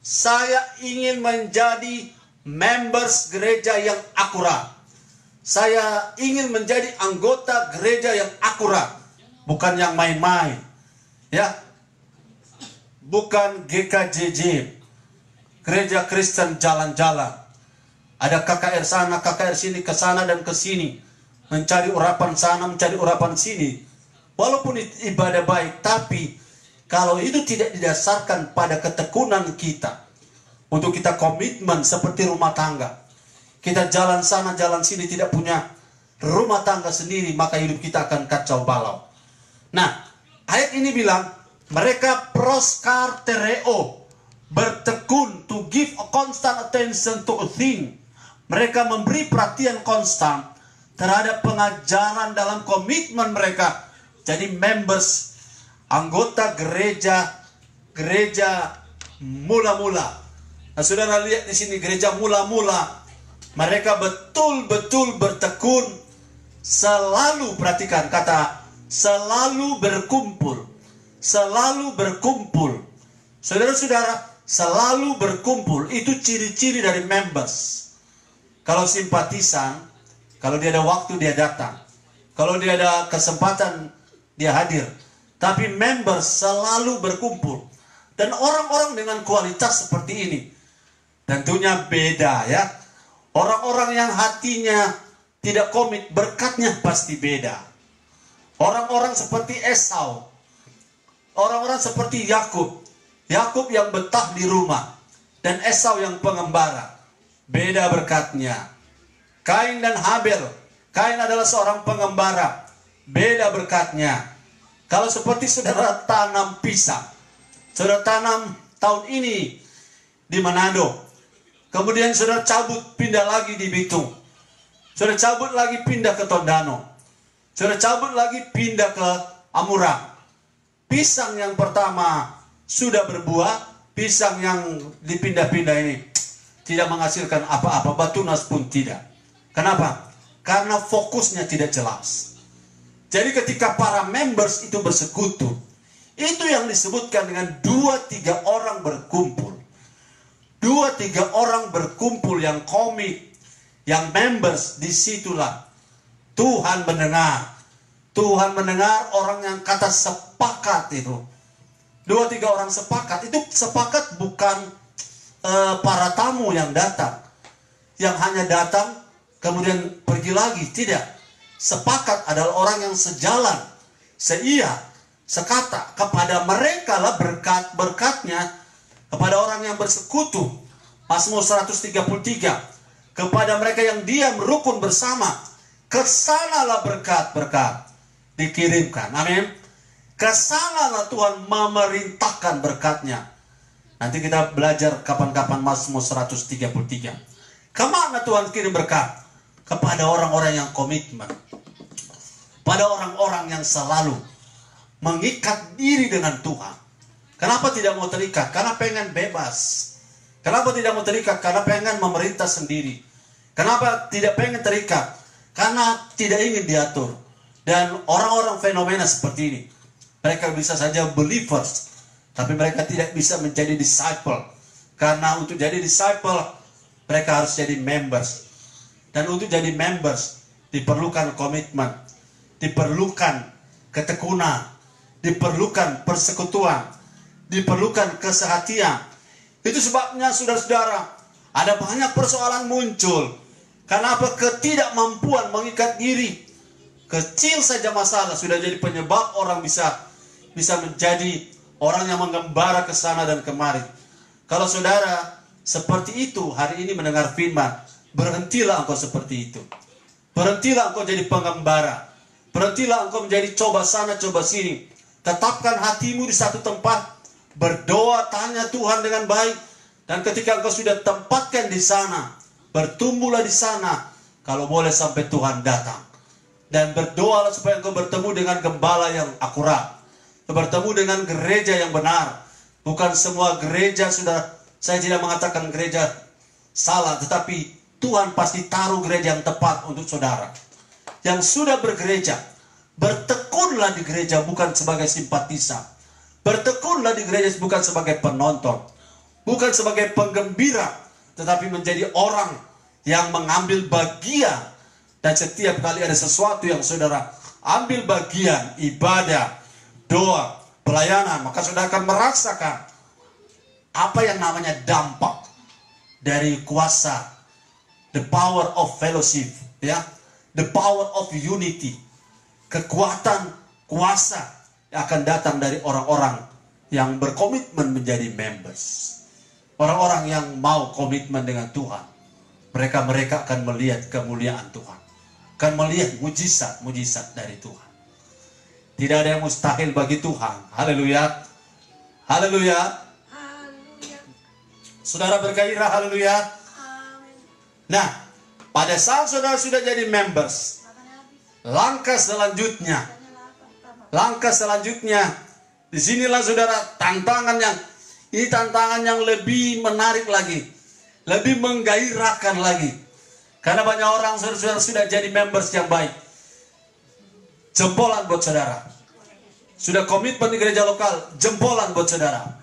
Saya ingin menjadi members gereja yang akurat. Saya ingin menjadi anggota gereja yang akurat. Bukan yang main-main. Ya. Bukan GKJJ. Gereja Kristen jalan-jalan. Ada KKR sana, KKR sini, ke sana dan ke sini. Mencari urapan sana, mencari urapan sini. Walaupun ibadah baik, tapi kalau itu tidak didasarkan pada ketekunan kita. Untuk kita komitmen seperti rumah tangga. Kita jalan sana, jalan sini, tidak punya rumah tangga sendiri, maka hidup kita akan kacau balau. Nah, ayat ini bilang, mereka proskartereo, bertekun, to give a constant attention to a thing. Mereka memberi perhatian konstan terhadap pengajaran dalam komitmen mereka. Jadi members, anggota gereja mula-mula. Nah, saudara lihat di sini gereja mula-mula. Mereka betul-betul bertekun, selalu, perhatikan kata selalu berkumpul. Selalu berkumpul. Saudara-saudara, selalu berkumpul. Itu ciri-ciri dari members. Kalau simpatisan, kalau dia ada waktu dia datang. Kalau dia ada kesempatan dia hadir. Tapi members selalu berkumpul. Dan orang-orang dengan kualitas seperti ini tentunya beda ya. Orang-orang yang hatinya tidak komit, berkatnya pasti beda. Orang-orang seperti Esau. Orang-orang seperti Yakub. Yakub yang betah di rumah. Dan Esau yang pengembara. Beda berkatnya. Kain dan Habel. Kain adalah seorang pengembara. Beda berkatnya. Kalau seperti saudara tanam pisang. Saudara tanam tahun ini di Manado. Kemudian saudara cabut, pindah lagi di Bitung. Saudara cabut lagi, pindah ke Tondano. Saudara cabut lagi, pindah ke Amurang. Pisang yang pertama sudah berbuah. Pisang yang dipindah-pindah ini tidak menghasilkan apa-apa. Batunas pun tidak. Kenapa? Karena fokusnya tidak jelas. Jadi ketika para members itu bersekutu, itu yang disebutkan dengan 2-3 orang berkumpul. 2-3 orang berkumpul yang komit, yang members, disitulah Tuhan mendengar. Tuhan mendengar orang yang kata sepakat itu. 2-3 orang sepakat. Itu sepakat bukan para tamu yang datang. Yang hanya datang kemudian pergi lagi. Tidak. sepakat, adalah orang yang sejalan, seia, sekata. Kepada mereka lah berkat-berkatnya, kepada orang yang bersekutu. Mazmur 133. Kepada mereka yang diam rukun bersama, kesanalah berkat-berkat dikirimkan. Amin. Kesanalah Tuhan memerintahkan berkatnya. Nanti kita belajar kapan-kapan Mazmur 133. Kemana Tuhan kirim berkat? Kepada orang-orang yang komitmen. Pada orang-orang yang selalu mengikat diri dengan Tuhan. Kenapa tidak mau terikat? Karena pengen bebas. Kenapa tidak mau terikat? Karena pengen memerintah sendiri. Kenapa tidak pengen terikat? Karena tidak ingin diatur. Dan orang-orang fenomena seperti ini, mereka bisa saja believers, tapi mereka tidak bisa menjadi disciple. Karena untuk jadi disciple, mereka harus jadi members. Dan untuk jadi members, diperlukan komitmen, diperlukan ketekunan, diperlukan persekutuan, diperlukan kesehatian. Itu sebabnya saudara-saudara, ada banyak persoalan muncul. Karena apa? Ketidakmampuan mengikat diri. Kecil saja masalah sudah jadi penyebab orang bisa menjadi orang yang mengembara ke sana dan kemari. Kalau saudara seperti itu hari ini mendengar firman, berhentilah engkau seperti itu. Berhentilah engkau jadi pengembara. Berhentilah engkau menjadi coba sana coba sini. Tetapkan hatimu di satu tempat. Berdoa, tanya Tuhan dengan baik. Dan ketika engkau sudah tempatkan di sana, bertumbuhlah di sana. Kalau boleh sampai Tuhan datang. Dan berdoalah supaya engkau bertemu dengan gembala yang akurat. Bertemu dengan gereja yang benar. Bukan semua gereja sudah, saya tidak mengatakan gereja salah, tetapi Tuhan pasti taruh gereja yang tepat untuk saudara. Yang sudah bergereja, bertekunlah di gereja bukan sebagai simpatisan. Bertekunlah di gereja bukan sebagai penonton, bukan sebagai penggembira, tetapi menjadi orang yang mengambil bagian. Dan setiap kali ada sesuatu yang saudara ambil bagian, ibadah, doa, pelayanan, maka saudara akan merasakan apa yang namanya dampak dari kuasa, the power of fellowship, ya, the power of unity, kekuatan kuasa yang akan datang dari orang-orang yang berkomitmen menjadi members, orang-orang yang mau komitmen dengan Tuhan. Mereka akan melihat kemuliaan Tuhan, akan melihat mujizat-mujizat dari Tuhan. Tidak ada yang mustahil bagi Tuhan. Haleluya. Haleluya. Saudara bergairah, haleluya. Nah, pada saat saudara sudah jadi members, langkah selanjutnya, disinilah saudara tantangan yang lebih menarik lagi, lebih menggairahkan lagi. Karena banyak orang sudah jadi members yang baik. Jempolan buat saudara. Sudah komitmen di gereja lokal, jempolan buat saudara.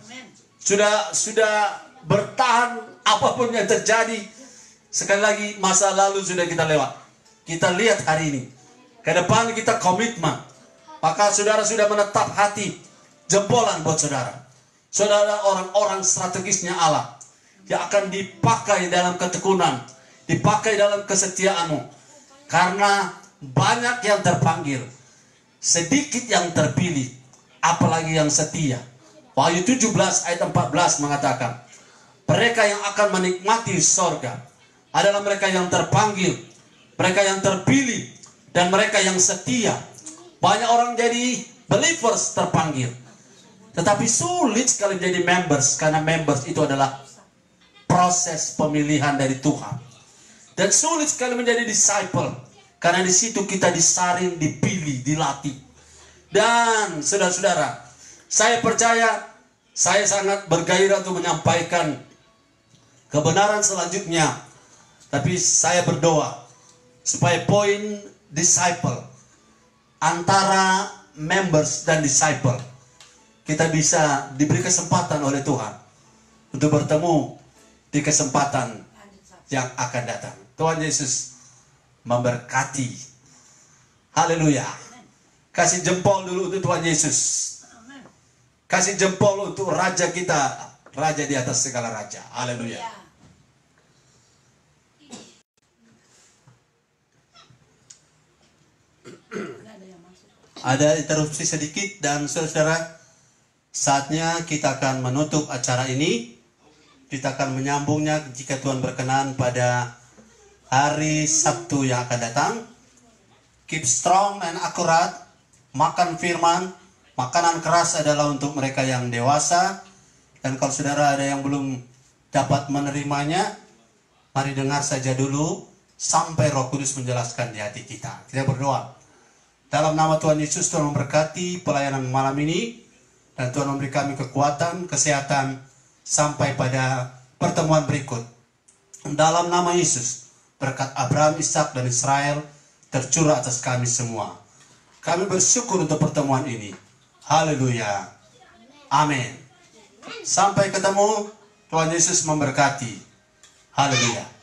Sudah bertahan apapun yang terjadi. Sekali lagi, masa lalu sudah kita lewat. Kita lihat hari ini. Ke depan kita komitmen. Maka saudara sudah menetap hati. Jempolan buat saudara. Saudara orang-orang strategisnya Allah. Yang akan dipakai dalam ketekunan. Dipakai dalam kesetiaanmu. Karena banyak yang terpanggil. Sedikit yang terpilih. Apalagi yang setia. Wahyu 17 ayat 14 mengatakan. Mereka yang akan menikmati sorga adalah mereka yang terpanggil, mereka yang terpilih, dan mereka yang setia. Banyak orang jadi believers terpanggil, tetapi sulit sekali menjadi members, karena members itu adalah proses pemilihan dari Tuhan. Dan sulit sekali menjadi disciple, karena di situ kita disaring, dipilih, dilatih. Dan saudara-saudara, saya percaya, saya sangat bergairah untuk menyampaikan kebenaran selanjutnya. Tapi saya berdoa supaya poin disciple, antara members dan disciple, kita bisa diberi kesempatan oleh Tuhan untuk bertemu di kesempatan yang akan datang. Tuhan Yesus memberkati. Haleluya. Kasih jempol dulu untuk Tuhan Yesus. Kasih jempol untuk Raja kita, Raja di atas segala raja. Haleluya. Ada interupsi sedikit dan saudara, saatnya kita akan menutup acara ini. Kita akan menyambungnya jika Tuhan berkenan pada hari Sabtu yang akan datang. Keep strong and akurat. Makan firman. Makanan keras adalah untuk mereka yang dewasa. Dan kalau saudara ada yang belum dapat menerimanya, mari dengar saja dulu sampai Roh Kudus menjelaskan di hati kita. Kita berdoa. Dalam nama Tuhan Yesus, Tuhan memberkati pelayanan malam ini. Dan Tuhan memberi kami kekuatan, kesehatan, sampai pada pertemuan berikut. Dalam nama Yesus, berkat Abraham, Ishak, dan Israel tercurah atas kami semua. Kami bersyukur untuk pertemuan ini. Haleluya. Amin. Sampai ketemu. Tuhan Yesus memberkati. Haleluya.